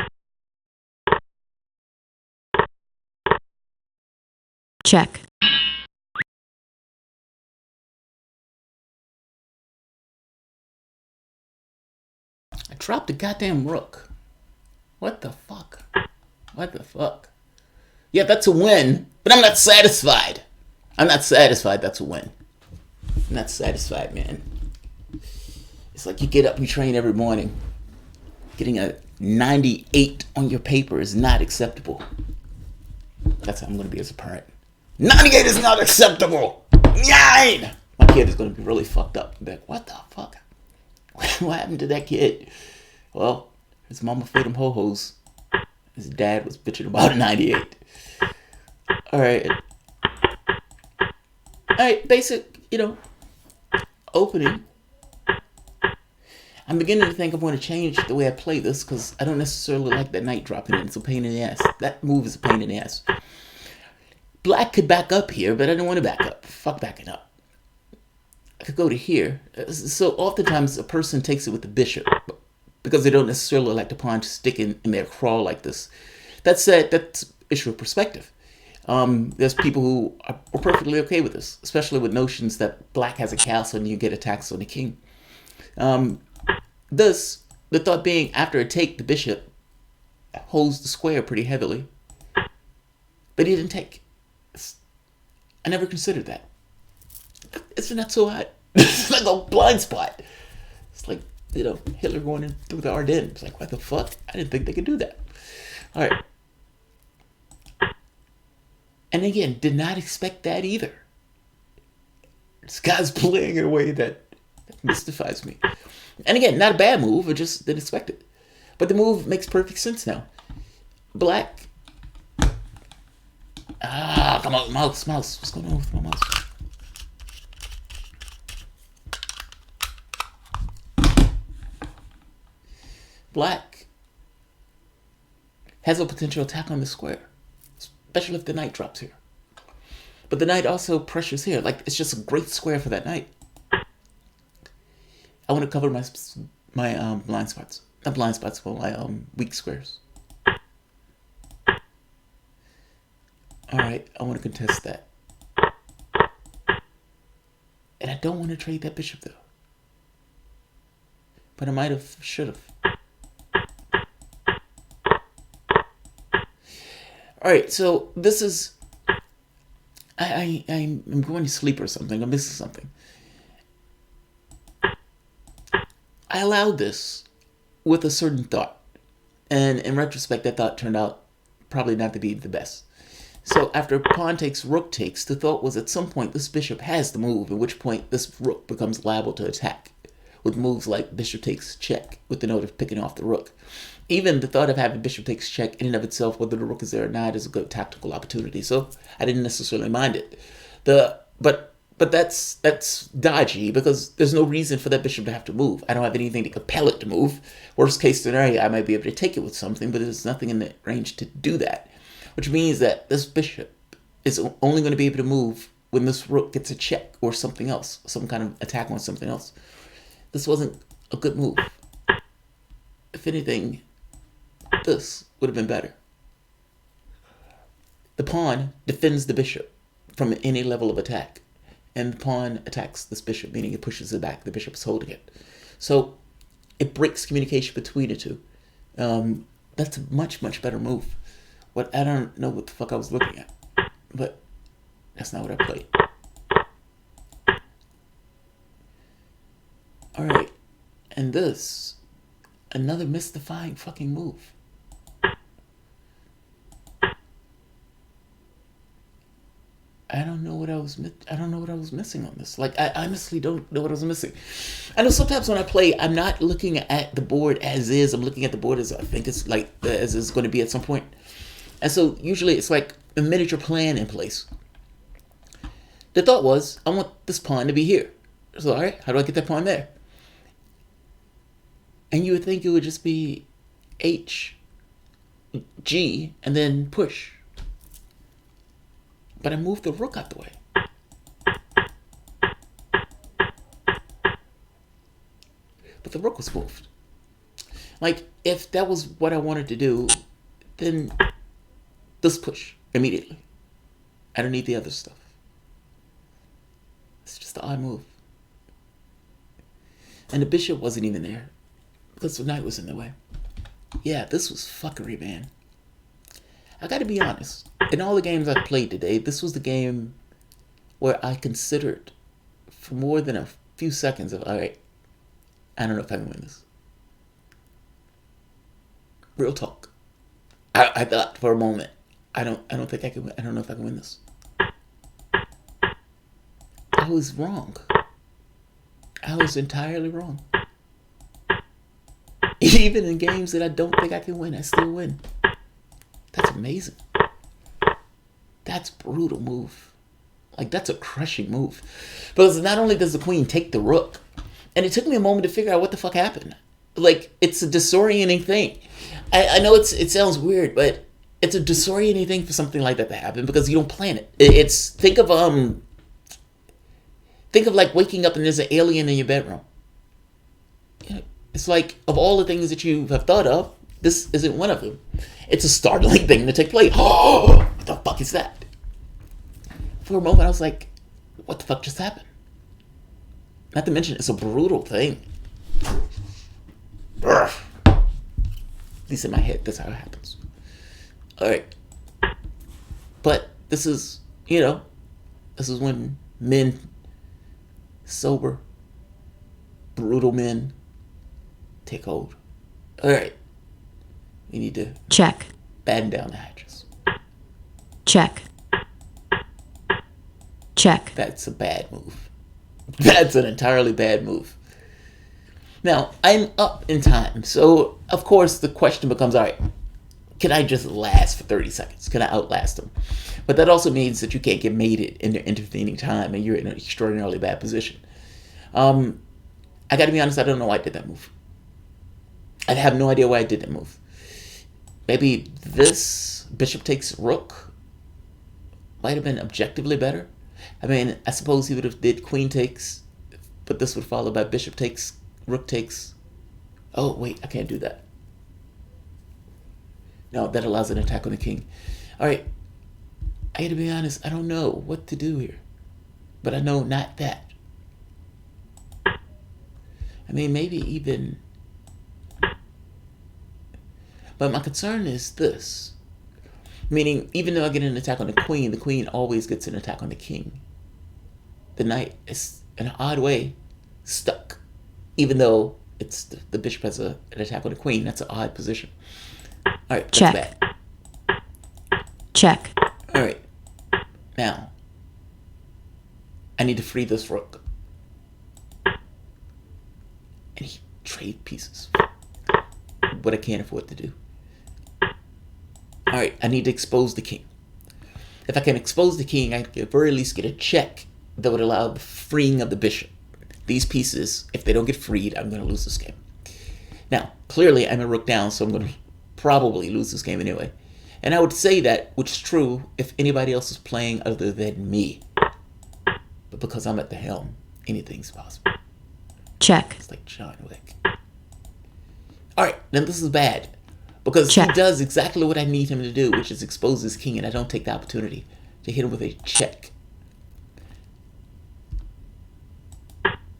Speaker 2: check,
Speaker 1: I dropped the goddamn rook. What the fuck? What the fuck? Yeah, that's a win, but I'm not satisfied. I'm not satisfied that's a win. I'm not satisfied, man. It's like you get up, you train every morning. Getting a 98 on your paper is not acceptable. That's how I'm going to be as a parent. 98 is not acceptable! 9! My kid is going to be really fucked up. Be like, what the fuck? What happened to that kid? Well, his mama fed him ho-hos. His dad was bitching about a 98. Alright, basic, opening. I'm beginning to think I want to change the way I play this because I don't necessarily like that knight dropping in. It's a pain in the ass. That move is a pain in the ass. Black could back up here, but I don't want to back up. Fuck backing up. I could go to here. So oftentimes a person takes it with the bishop because they don't necessarily like the pawn to stick in their crawl like this. That said, that's an issue of perspective. There's people who are perfectly okay with this, especially with notions that black has a castle and you get attacks on the king. Thus, the thought being, after a take, the bishop holds the square pretty heavily. But he didn't take. I never considered that. Isn't that so hot? It's like a blind spot. It's like, Hitler going in through the Ardennes. It's like, what the fuck? I didn't think they could do that. All right. And again, did not expect that either. This guy's playing in a way that mystifies me. And again, not a bad move, I just didn't expect it. But the move makes perfect sense now. Black. Come on, mouse. What's going on with my mouse? Black has a potential attack on the square, especially if the knight drops here. But the knight also pressures here. Like, it's just a great square for that knight. I want to cover my blind spots. Not blind spots, but my weak squares. Alright, I want to contest that. And I don't want to trade that bishop, though. But I might have, should have. Alright, so this is... I'm going to sleep or something. I'm missing something. I allowed this with a certain thought. And in retrospect, that thought turned out probably not to be the best. So after pawn takes, rook takes, the thought was at some point this bishop has the move, at which point this rook becomes liable to attack. with moves like bishop takes check with the note of picking off the rook. Even the thought of having bishop takes check in and of itself, whether the rook is there or not, is a good tactical opportunity. So I didn't necessarily mind it. But that's dodgy because there's no reason for that bishop to have to move. I don't have anything to compel it to move. Worst case scenario, I might be able to take it with something, but there's nothing in the range to do that. Which means that this bishop is only going to be able to move when this rook gets a check or something else, some kind of attack on something else. This wasn't a good move. If anything, this would have been better. The pawn defends the bishop from any level of attack, and the pawn attacks this bishop, meaning it pushes it back. The bishop is holding it. So it breaks communication between the two. That's a much, much better move. I don't know what the fuck I was looking at, but that's not what I played. All right, and this, another mystifying fucking move. I don't know what I was missing on this. Like, I honestly don't know what I was missing. I know sometimes when I play, I'm not looking at the board as is. I'm looking at the board as I think it's like as it's going to be at some point. And so usually it's like a miniature plan in place. The thought was, I want this pawn to be here. So, all right, how do I get that pawn there? And you would think it would just be H, G, and then push. But I moved the rook out the way. But the rook was moved. Like, if that was what I wanted to do, then this push immediately. I don't need the other stuff. It's just an odd move. And the bishop wasn't even there because the knight was in the way. Yeah, this was fuckery, man. I gotta be honest. In all the games I've played today, this was the game where I considered for more than a few seconds of, all right, I don't know if I can win this. Real talk. I thought for a moment, I don't think I can win. I don't know if I can win this. I was wrong. I was entirely wrong. Even in games that I don't think I can win, I still win. That's amazing. That's a brutal move. Like, that's a crushing move. Because not only does the queen take the rook, and it took me a moment to figure out what the fuck happened. Like, it's a disorienting thing. I know it sounds weird, but it's a disorienting thing for something like that to happen because you don't plan it. It's think of like waking up and there's an alien in your bedroom. It's like, of all the things that you have thought of, this isn't one of them. It's a startling thing to take place. Oh, what the fuck is that? For a moment, I was like, what the fuck just happened? Not to mention, it's a brutal thing. At least in my head, that's how it happens. All right. But this is, this is when men, sober, brutal men, take hold. All right. We need to
Speaker 2: Check.
Speaker 1: batten down the hatches.
Speaker 2: Check. Check.
Speaker 1: That's a bad move. That's an entirely bad move. Now, I'm up in time. So, of course, the question becomes, all right, can I just last for 30 seconds? Can I outlast them? But that also means that you can't get mated in the intervening time and you're in an extraordinarily bad position. I got to be honest, I don't know why I did that move. I have no idea why I did that move. Maybe this bishop takes rook might have been objectively better. I mean, I suppose he would have did queen takes, but this would follow by bishop takes, rook takes. Oh, wait, I can't do that. No, that allows an attack on the king. All right, I gotta be honest, I don't know what to do here, but I know not that. I mean, maybe even, but my concern is this. Meaning, even though I get an attack on the queen always gets an attack on the king. The knight is, in an odd way, stuck. Even though it's the bishop has an attack on the queen. That's an odd position. All right, that's
Speaker 2: Check.
Speaker 1: bad.
Speaker 2: Check.
Speaker 1: All right. Now, I need to free this rook. any trade pieces. What I can't afford to do. Alright, I need to expose the king. If I can expose the king, I can at the very least get a check that would allow the freeing of the bishop. These pieces, if they don't get freed, I'm going to lose this game. Now, clearly I'm a rook down, so I'm going to probably lose this game anyway. And I would say that, which is true, if anybody else is playing other than me. But because I'm at the helm, anything's possible.
Speaker 2: Check.
Speaker 1: It's like John Wick. Alright, now this is bad. Because
Speaker 2: Check.
Speaker 1: he does exactly what I need him to do, which is expose his king, and I don't take the opportunity to hit him with a check.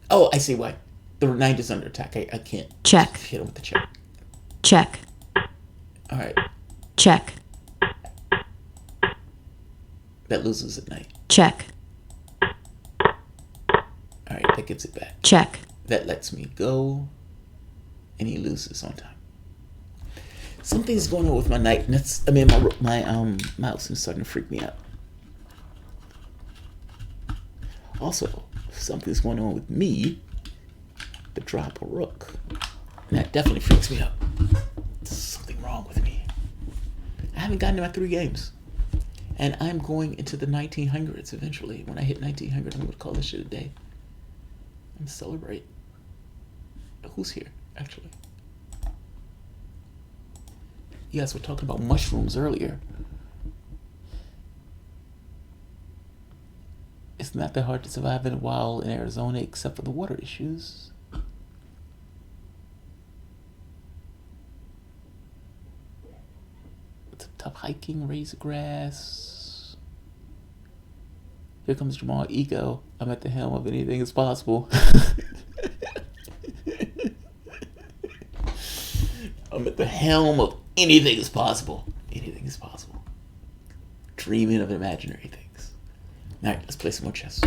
Speaker 1: Oh, I see why. The knight is under attack. I can't
Speaker 2: Check.
Speaker 1: hit him with the check.
Speaker 2: Check.
Speaker 1: Alright,
Speaker 2: Check.
Speaker 1: that loses at knight.
Speaker 2: Check.
Speaker 1: Alright, that gives it back.
Speaker 2: Check.
Speaker 1: That lets me go, and he loses on time. Something's going on with my knight, and that's, I mean, my mouse is starting to freak me out. Also, something's going on with me, the drop a rook. And that definitely freaks me out. There's something wrong with me. I haven't gotten to my 3 games. And I'm going into the 1900s eventually. When I hit 1900, I'm going to call this shit a day. And celebrate. Who's here, actually? You guys were talking about mushrooms earlier. It's not that hard to survive in a wild in Arizona except for the water issues. It's tough hiking, razor grass. Here comes Jamarl Ego. I'm at the helm of anything is possible. I'm at the helm of anything is possible. Anything is possible. Dreaming of imaginary things. Alright, let's play some more chess.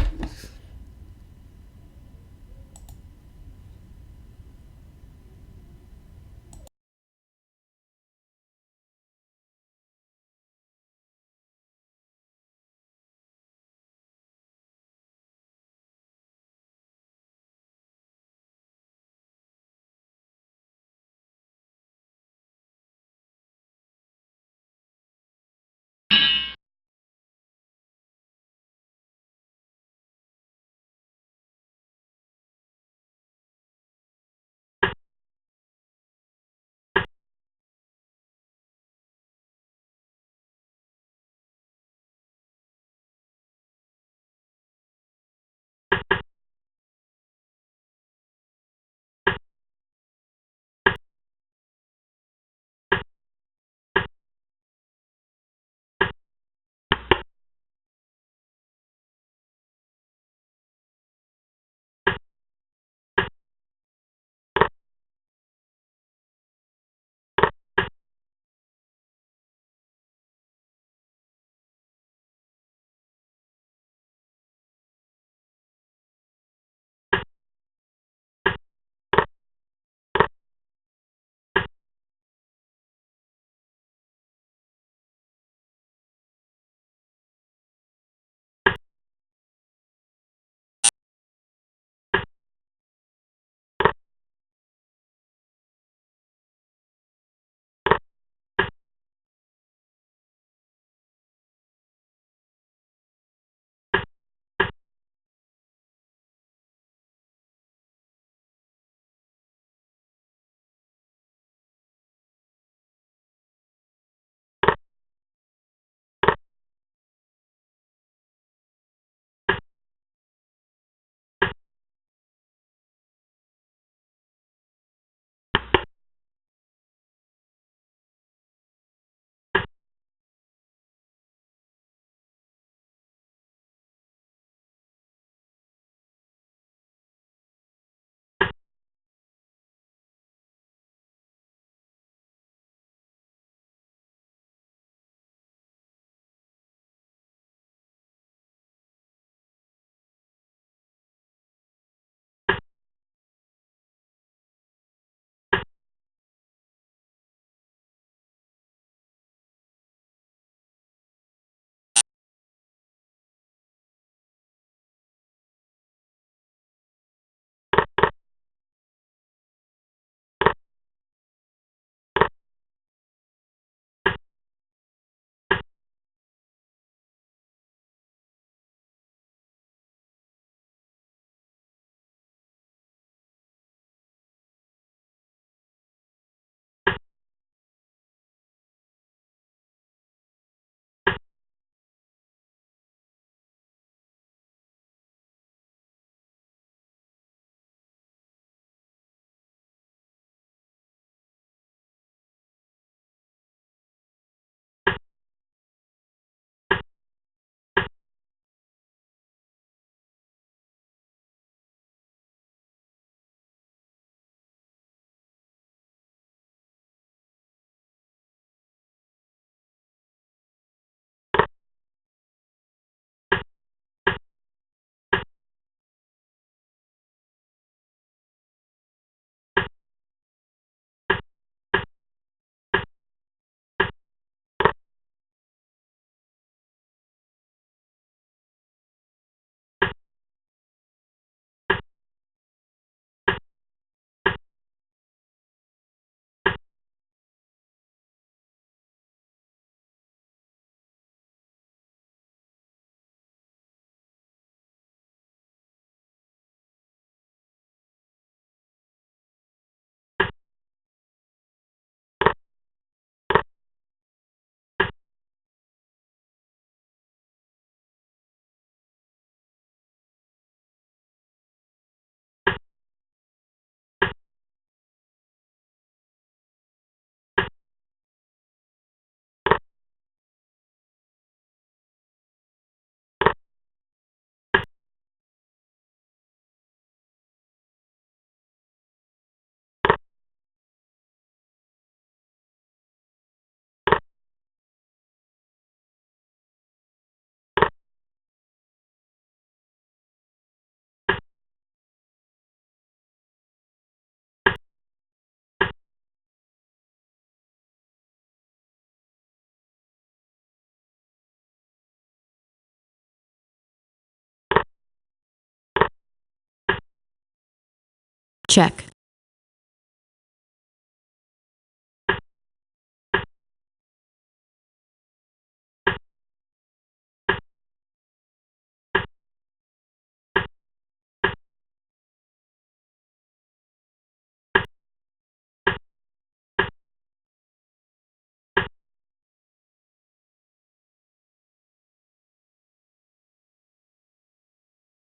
Speaker 2: check,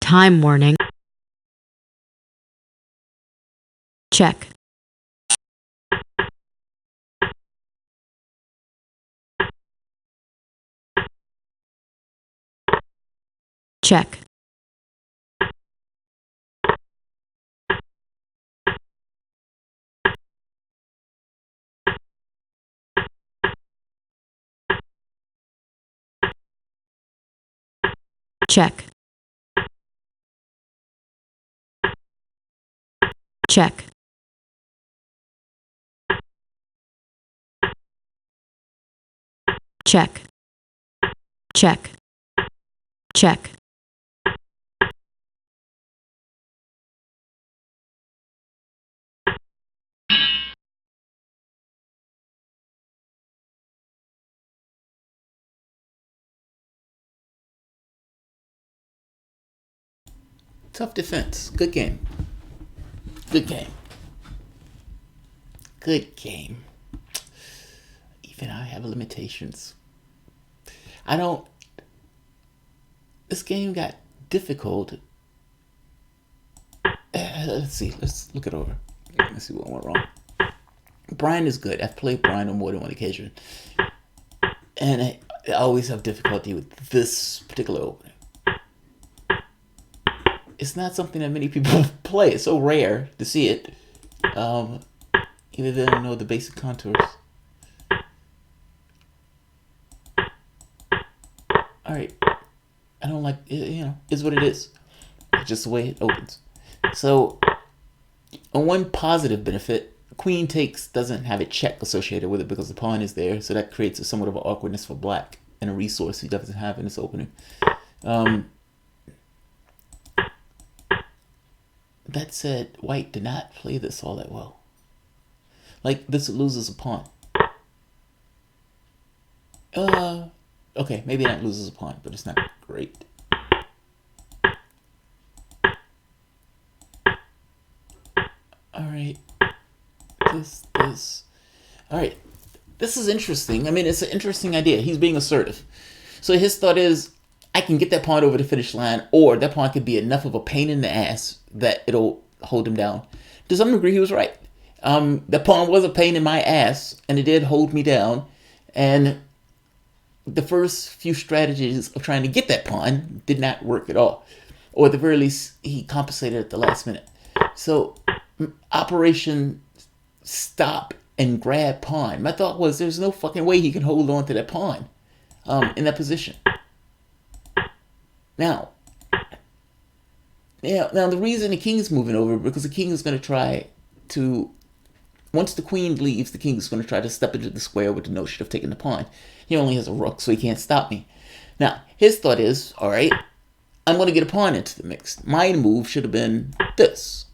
Speaker 2: time warning, check, check, check, check, check, check, check.
Speaker 1: Tough defense. Good game. Good game. Good game. Even I have limitations. I don't. This game got difficult. Let's see. Let's look it over. Let's see what went wrong. Brian is good. I've played Brian on more than one occasion. And I always have difficulty with this particular opening. It's not something that many people play. It's so rare to see it. Either they don't know the basic contours. Alright. I don't like it, it's what it is. It's just the way it opens. So, on one positive benefit, queen takes doesn't have a check associated with it because the pawn is there, so that creates somewhat of an awkwardness for black and a resource he doesn't have in this opening. That said, white did not play this all that well. Like, this loses a pawn. Okay, maybe that loses a pawn, but it's not great. Alright. Alright. This is interesting. I mean, it's an interesting idea. He's being assertive. So his thought is, I can get that pawn over the finish line, or that pawn could be enough of a pain in the ass that it'll hold him down. To some degree, he was right. The pawn was a pain in my ass, and it did hold me down. And the first few strategies of trying to get that pawn did not work at all. Or at the very least, he compensated at the last minute. So, Operation Stop and Grab Pawn. My thought was, there's no fucking way he can hold on to that pawn in that position. Now, the reason the king is moving over because the king is going to try to, once the queen leaves, the king is going to try to step into the square with the notion of taking the pawn. He only has a rook, so he can't stop me. Now, his thought is, all right, I'm going to get a pawn into the mix. My move should have been this.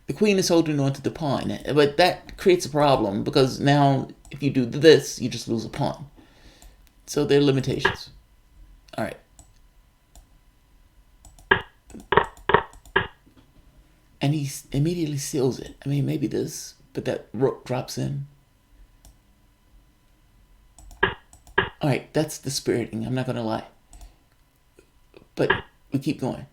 Speaker 1: The queen is holding on to the pawn, but that creates a problem because now if you do this, you just lose a pawn. So there are limitations. All right. And he immediately seals it. I mean, maybe this, but that rook drops in. All right, that's dispiriting. I'm not going to lie. But we keep going.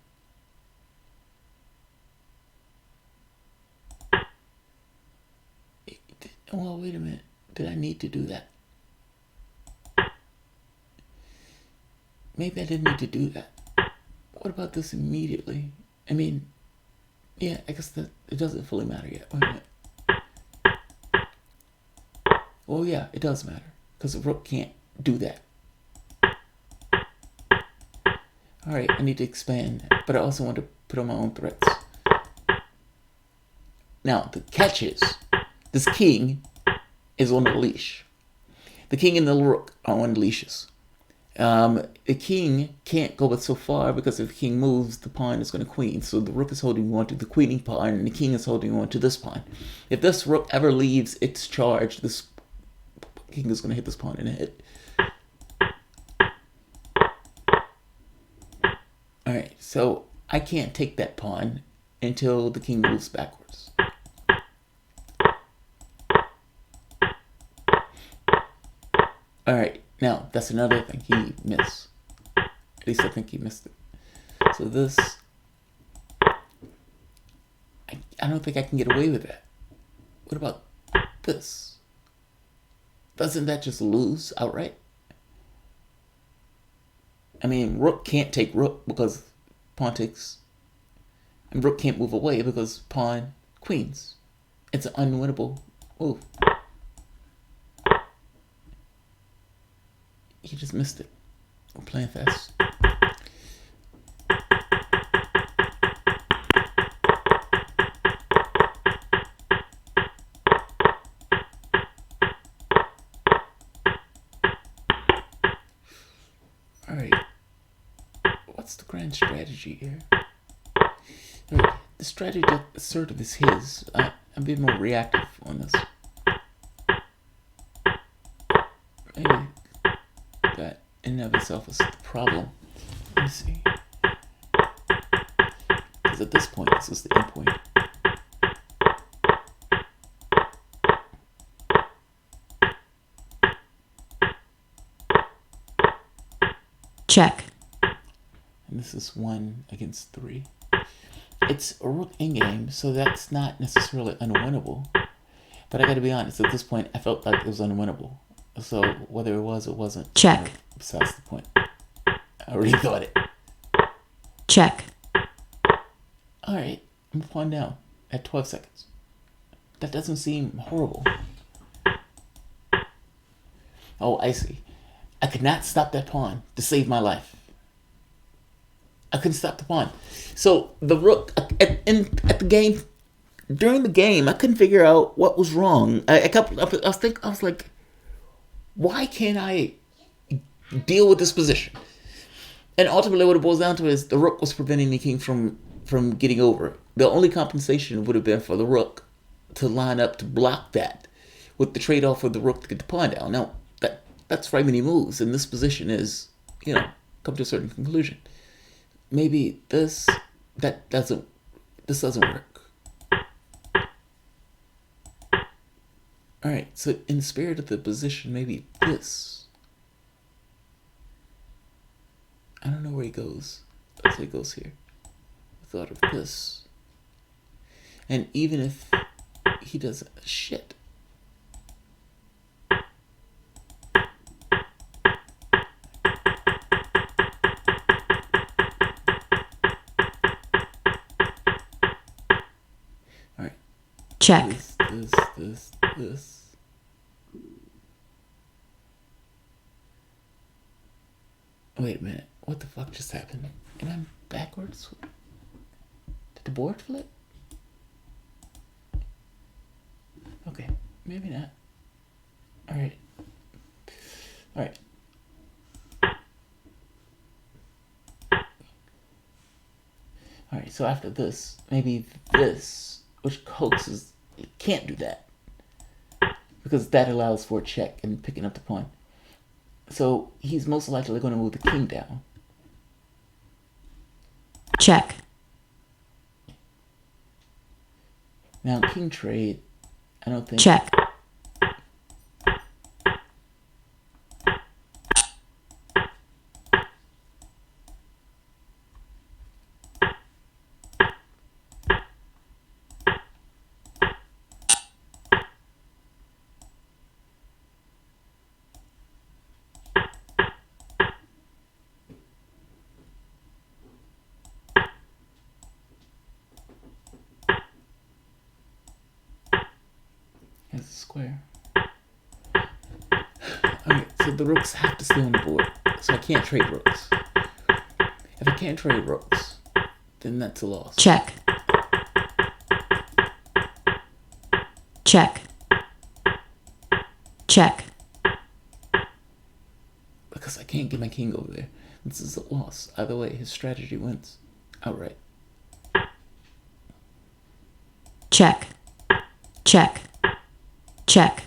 Speaker 1: Well, wait a minute. Did I need to do that? Maybe I didn't need to do that. What about this immediately? I mean, yeah, I guess that it doesn't fully matter yet. Wait a minute. Oh yeah, it does matter. Because the rook can't do that. Alright, I need to expand. But I also want to put on my own threats. Now, the catch is, this king is on a leash. The king and the rook are on leashes. The king can't go but so far because if the king moves, the pawn is going to queen. So the rook is holding on to the queening pawn, and the king is holding on to this pawn. If this rook ever leaves its charge, this king is going to hit this pawn in the head. All right, so I can't take that pawn until the king moves backwards. All right, now that's another thing he missed. At least I think he missed it. So this, I don't think I can get away with that. What about this? Doesn't that just lose outright? I mean, rook can't take rook because pawn takes, and rook can't move away because pawn queens. It's an unwinnable move. He just missed it. We're playing fast. Alright. What's the grand strategy here? Right. The strategy assertive is his. I'm being more reactive on this. Maybe that in and of itself is the problem. Let me see. Because at this point, this is the end point.
Speaker 2: Check.
Speaker 1: And this is 1 against 3. It's a rook endgame, so that's not necessarily unwinnable. But I gotta be honest, at this point, I felt like it was unwinnable. So whether it was or wasn't,
Speaker 2: check.
Speaker 1: Besides the point. I already thought it.
Speaker 2: Check.
Speaker 1: Alright, I'm pawn down at 12 seconds. That doesn't seem horrible. Oh, I see. I could not stop that pawn to save my life. I couldn't stop the pawn. So the rook at the game, during the game, I couldn't figure out what was wrong. I was like, why can't I deal with this position? And ultimately, what it boils down to is the rook was preventing the king from getting over. The only compensation would have been for the rook to line up to block that, with the trade-off for the rook to get the pawn down. Now, that's right many moves, and this position is, come to a certain conclusion. Maybe this doesn't work. All right, so in the spirit of the position, maybe this. I don't know where he goes. Let's say he goes here. I thought of this. And even if he does shit. Alright.
Speaker 2: Check.
Speaker 1: This. Wait a minute. What the fuck just happened? Am I backwards? Did the board flip? Okay, maybe not. Alright. Alright, so after this, maybe this, which coaxes, it can't do that. Because that allows for a check and picking up the pawn. So he's most likely going to move the king down.
Speaker 2: Check.
Speaker 1: Now, king trade, I don't think...
Speaker 2: Check.
Speaker 1: It's a square. Alright, so the rooks have to stay on the board. So I can't trade rooks. If I can't trade rooks, then that's a loss.
Speaker 2: Check. Check. Check.
Speaker 1: Because I can't get my king over there. This is a loss. Either way, his strategy wins outright.
Speaker 2: Check. Check. Check.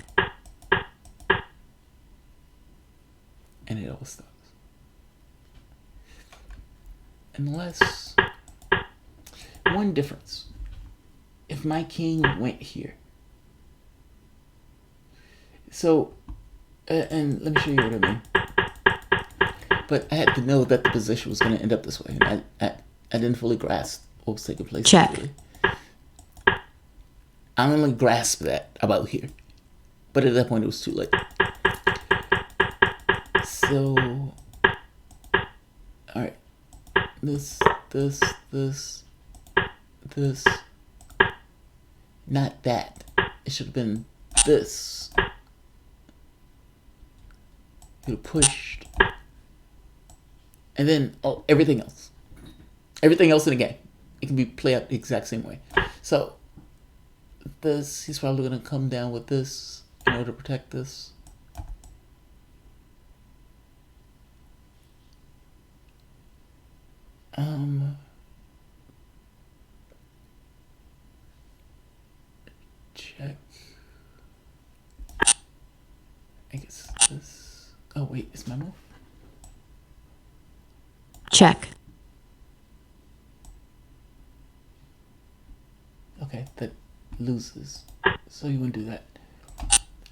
Speaker 1: And it always stops. Unless one difference. If my king went here. So, and let me show you what I mean. But I had to know that the position was going to end up this way. And I didn't fully grasp what was taking place.
Speaker 2: Check.
Speaker 1: Really. I only grasped that about here. But at that point, it was too late. So, alright. This. Not that. It should have been this. Could have pushed. And then, everything else. Everything else in the game. It can be played out the exact same way. So, this, he's probably going to come down with this in order to protect this. Check. I guess this. Oh wait, it's my move.
Speaker 2: Check.
Speaker 1: Okay, that loses. So you wouldn't do that.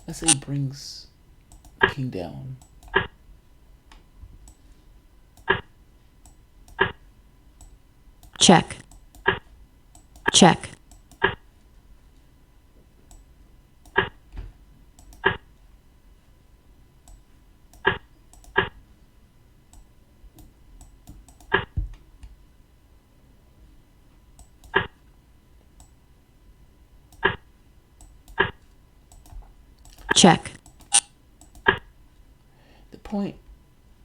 Speaker 1: Let's say he brings the king down.
Speaker 2: Check. Check. Check.
Speaker 1: The point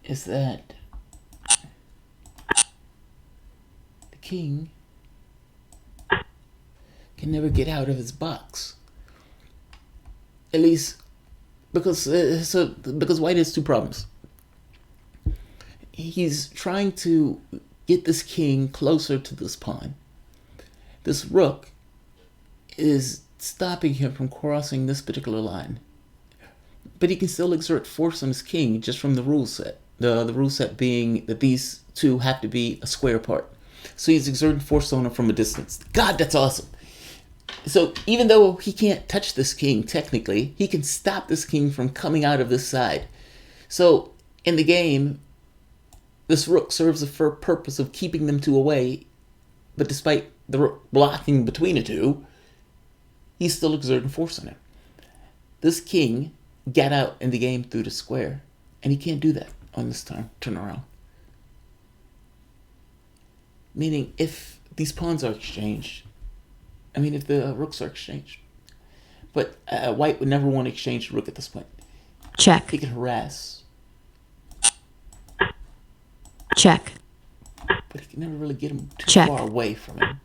Speaker 1: is that the king can never get out of his box. At least because white has two problems. He's trying to get this king closer to this pawn. This rook is stopping him from crossing this particular line. But he can still exert force on his king just from the rule set. The rule set being that these two have to be a square apart. So he's exerting force on him from a distance. God, that's awesome. So even though he can't touch this king technically, he can stop this king from coming out of this side. So in the game, this rook serves the purpose of keeping them two away. But despite the rook blocking between the two, he's still exerting force on him. This king got out in the game through the square, and he can't do that on this turn around. Meaning, if these pawns are exchanged, if the rooks are exchanged, but white would never want to exchange the rook at this point.
Speaker 2: Check.
Speaker 1: He can harass.
Speaker 2: Check.
Speaker 1: But he can never really get him too
Speaker 2: Check.
Speaker 1: far away from him.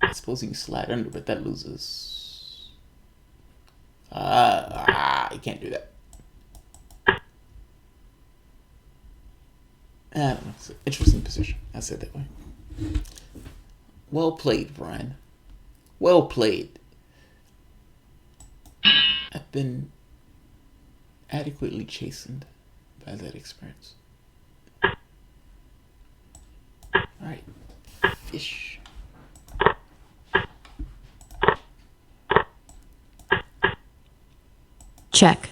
Speaker 1: I suppose he can slide under, but that loses. You can't do that. I don't know. It's an interesting position. I said that way. Well played, Brian. Well played. I've been adequately chastened by that experience. Alright. Fish.
Speaker 2: Check.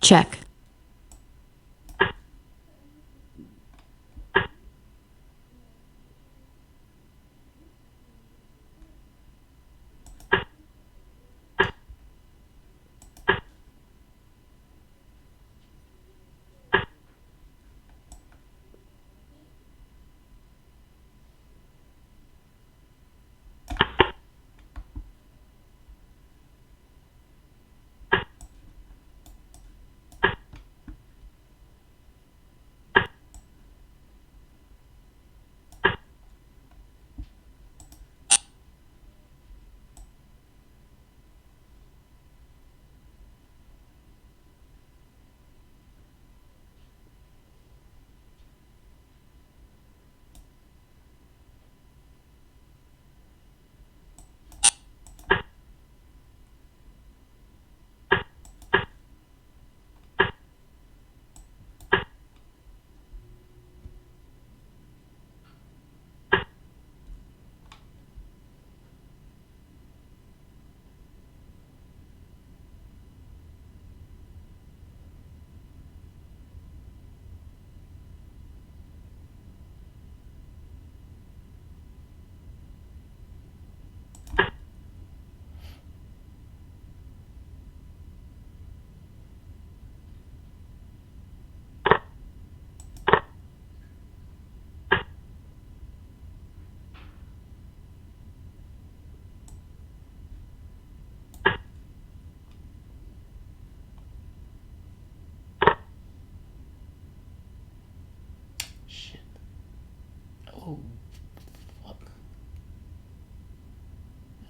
Speaker 2: Check.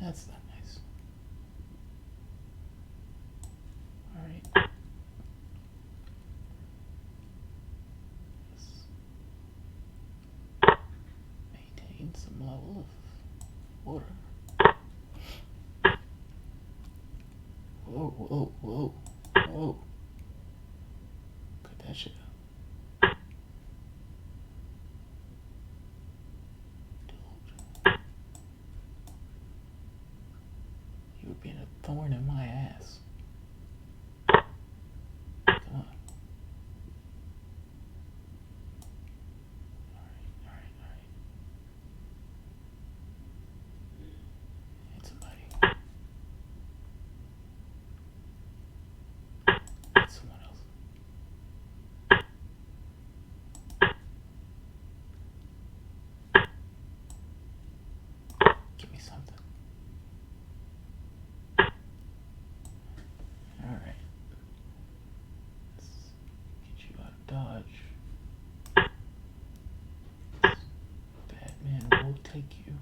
Speaker 1: That's not nice. Alright. Maintain some level of order. Whoa, whoa, whoa, whoa. Put that shit up. Dude. You're being a thorn in my ass. Come on. Alright. Hit somebody. Hit someone else. Give me something. Alright. Let's get you out of dodge. Batman will take you.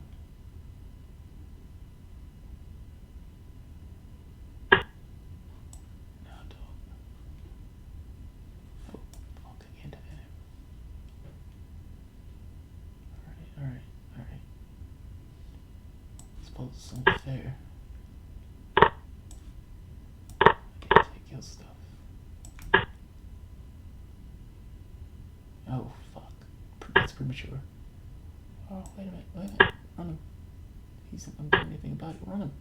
Speaker 1: Now, dog. Oh, I'll take into that. Alright. Suppose it's unfair. I can take your stuff. Oh, fuck. That's premature. Oh, wait a minute. Run him. He's not gonna do anything about it. Run him.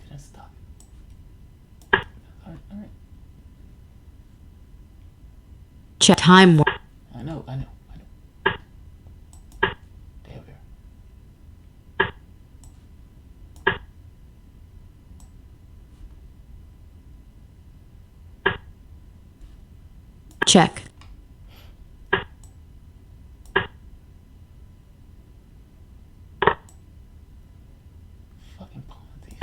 Speaker 1: Can I stop it? Alright.
Speaker 2: Check. Time.
Speaker 1: I know. There we are.
Speaker 2: Check.
Speaker 1: Fucking pawn thief.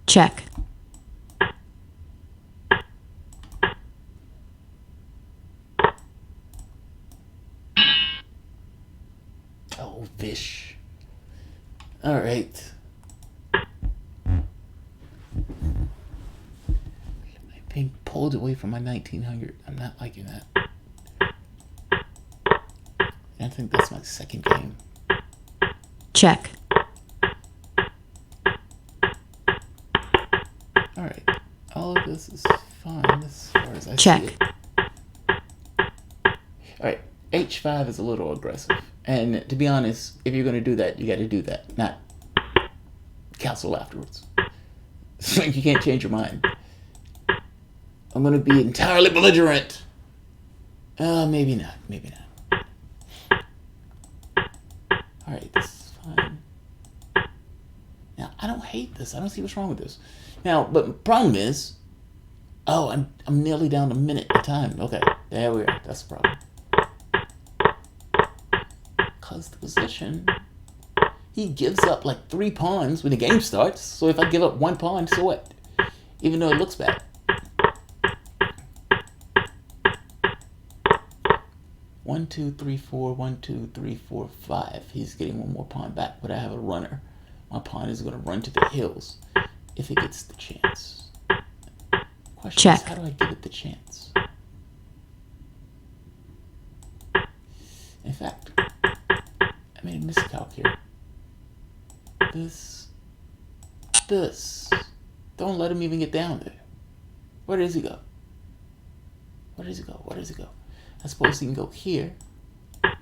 Speaker 2: Check.
Speaker 1: Oh, fish. Alright. I'm being pulled away from my 1900. I'm not liking that. I think that's my second game.
Speaker 2: Check.
Speaker 1: Alright. All of this is fine as far as I
Speaker 2: Check.
Speaker 1: see it. Alright. H5 is a little aggressive. And to be honest, if you're going to do that, you got to do that. Not castle afterwards. It's like you can't change your mind. I'm going to be entirely belligerent. Maybe not. Alright, this is fine. Now, I don't hate this. I don't see what's wrong with this. Now, but the problem is... Oh, I'm nearly down a minute of time. Okay, there we are. That's the problem. Because the position... He gives up like 3 pawns when the game starts. So if I give up 1 pawn, so what? Even though it looks bad. One, two, three, four. 1, 2, 3, 4, 5. He's getting 1 more pawn back, but I have a runner. My pawn is going to run to the hills if it gets the chance. Question
Speaker 2: Check.
Speaker 1: is, how do I give it the chance? In fact, I made a miscalc here. This. Don't let him even get down there. Where does he go? Where does he go? I suppose he can go here. But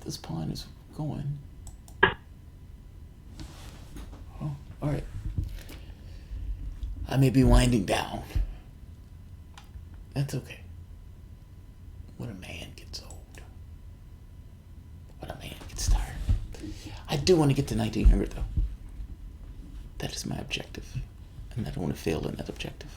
Speaker 1: this pawn is going. Oh, alright. I may be winding down. That's okay. When a man gets old. When a man gets tired. I do want to get to 1900 though. That is my objective. And I don't want to fail in that objective.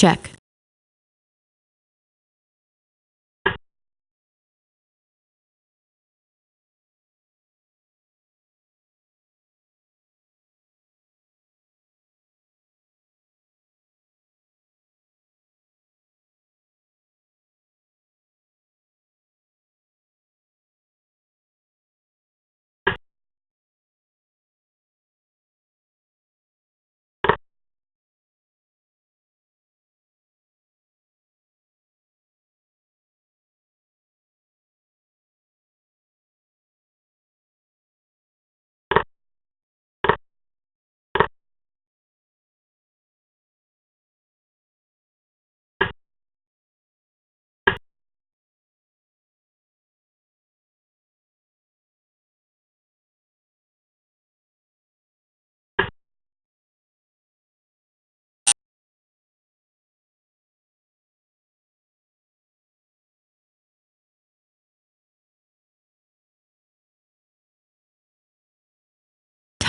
Speaker 2: Check.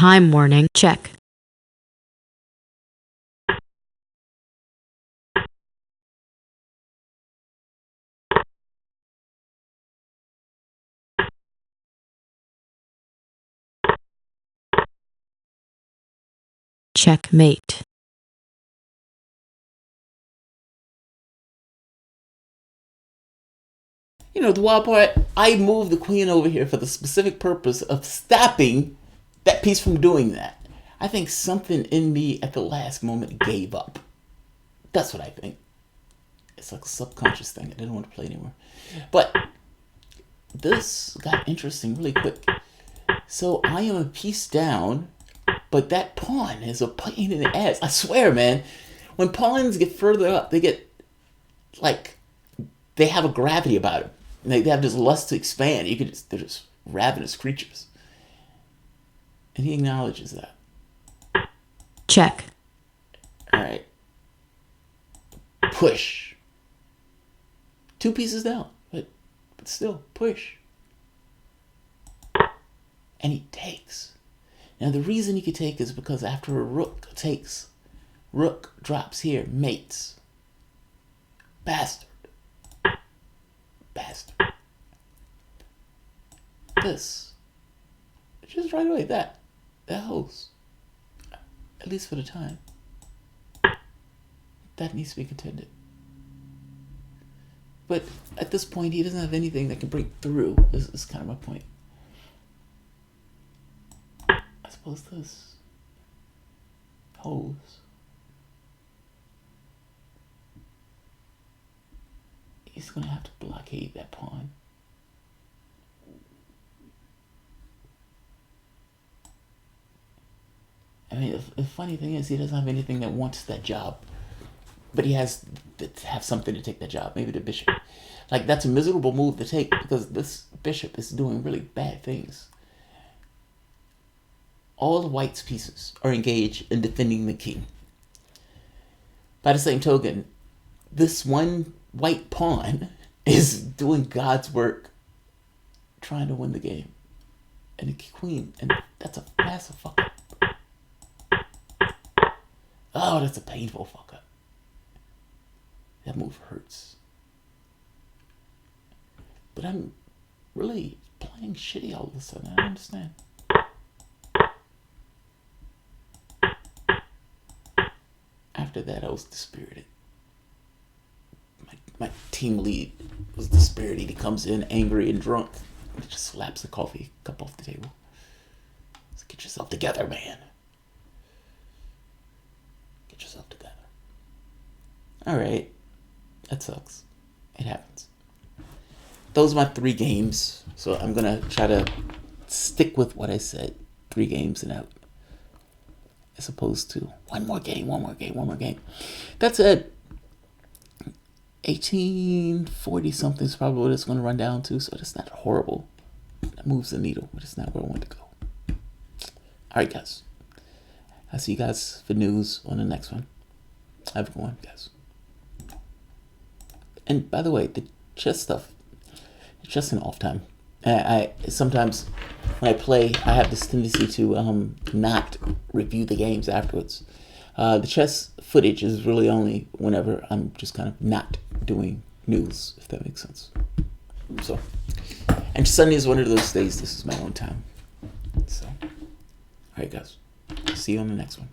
Speaker 2: time warning. Check. Checkmate.
Speaker 1: You know, the wild part, I moved the queen over here for the specific purpose of stopping that piece from doing that. I think something in me at the last moment gave up. That's what I think. It's like a subconscious thing. I didn't want to play anymore. But this got interesting really quick. So I am a piece down, but that pawn is a pain in the ass. I swear, man. When pawns get further up, they get like they have a gravity about them. They have this lust to expand. They're just ravenous creatures. And he acknowledges that.
Speaker 2: Check.
Speaker 1: All right. Push. 2 pieces down, but still push. And he takes. Now the reason he could take is because after a rook takes, rook drops here, mates. Bastard. Bastard. This. Just right away, that holds. At least for the time. That needs to be contended. But at this point, he doesn't have anything that can break through. This is kind of my point. I suppose this holds. He's going to have to blockade that pawn. I mean, the funny thing is he doesn't have anything that wants that job. But he has to have something to take that job. Maybe the bishop. Like, that's a miserable move to take because this bishop is doing really bad things. All the white's pieces are engaged in defending the king. By the same token, this one white pawn is doing God's work trying to win the game. And the queen, and that's a massive fuck up. Oh, that's a painful fuck up. That move hurts. But I'm really playing shitty all of a sudden. I don't understand. After that, I was dispirited. My team lead was dispirited. He comes in angry and drunk. He just slaps the coffee cup off the table. So get yourself together, man. Get yourself together. All right. That sucks. It happens. Those are my 3 games. So I'm going to try to stick with what I said. 3 games and out. As opposed to one more game. That's it. 1840 something is probably what it's going to run down to. So it's not horrible. That moves the needle, but it's not where I want to go. All right, guys. I'll see you guys for news on the next one. Have a good one, guys. And by the way, the chess stuff, it's just an off time. I sometimes when I play, I have this tendency to not review the games afterwards. The chess footage is really only whenever I'm just kind of not doing news, if that makes sense. So, and Sunday is one of those days. This is my own time. So, all right, guys. See you on the next one.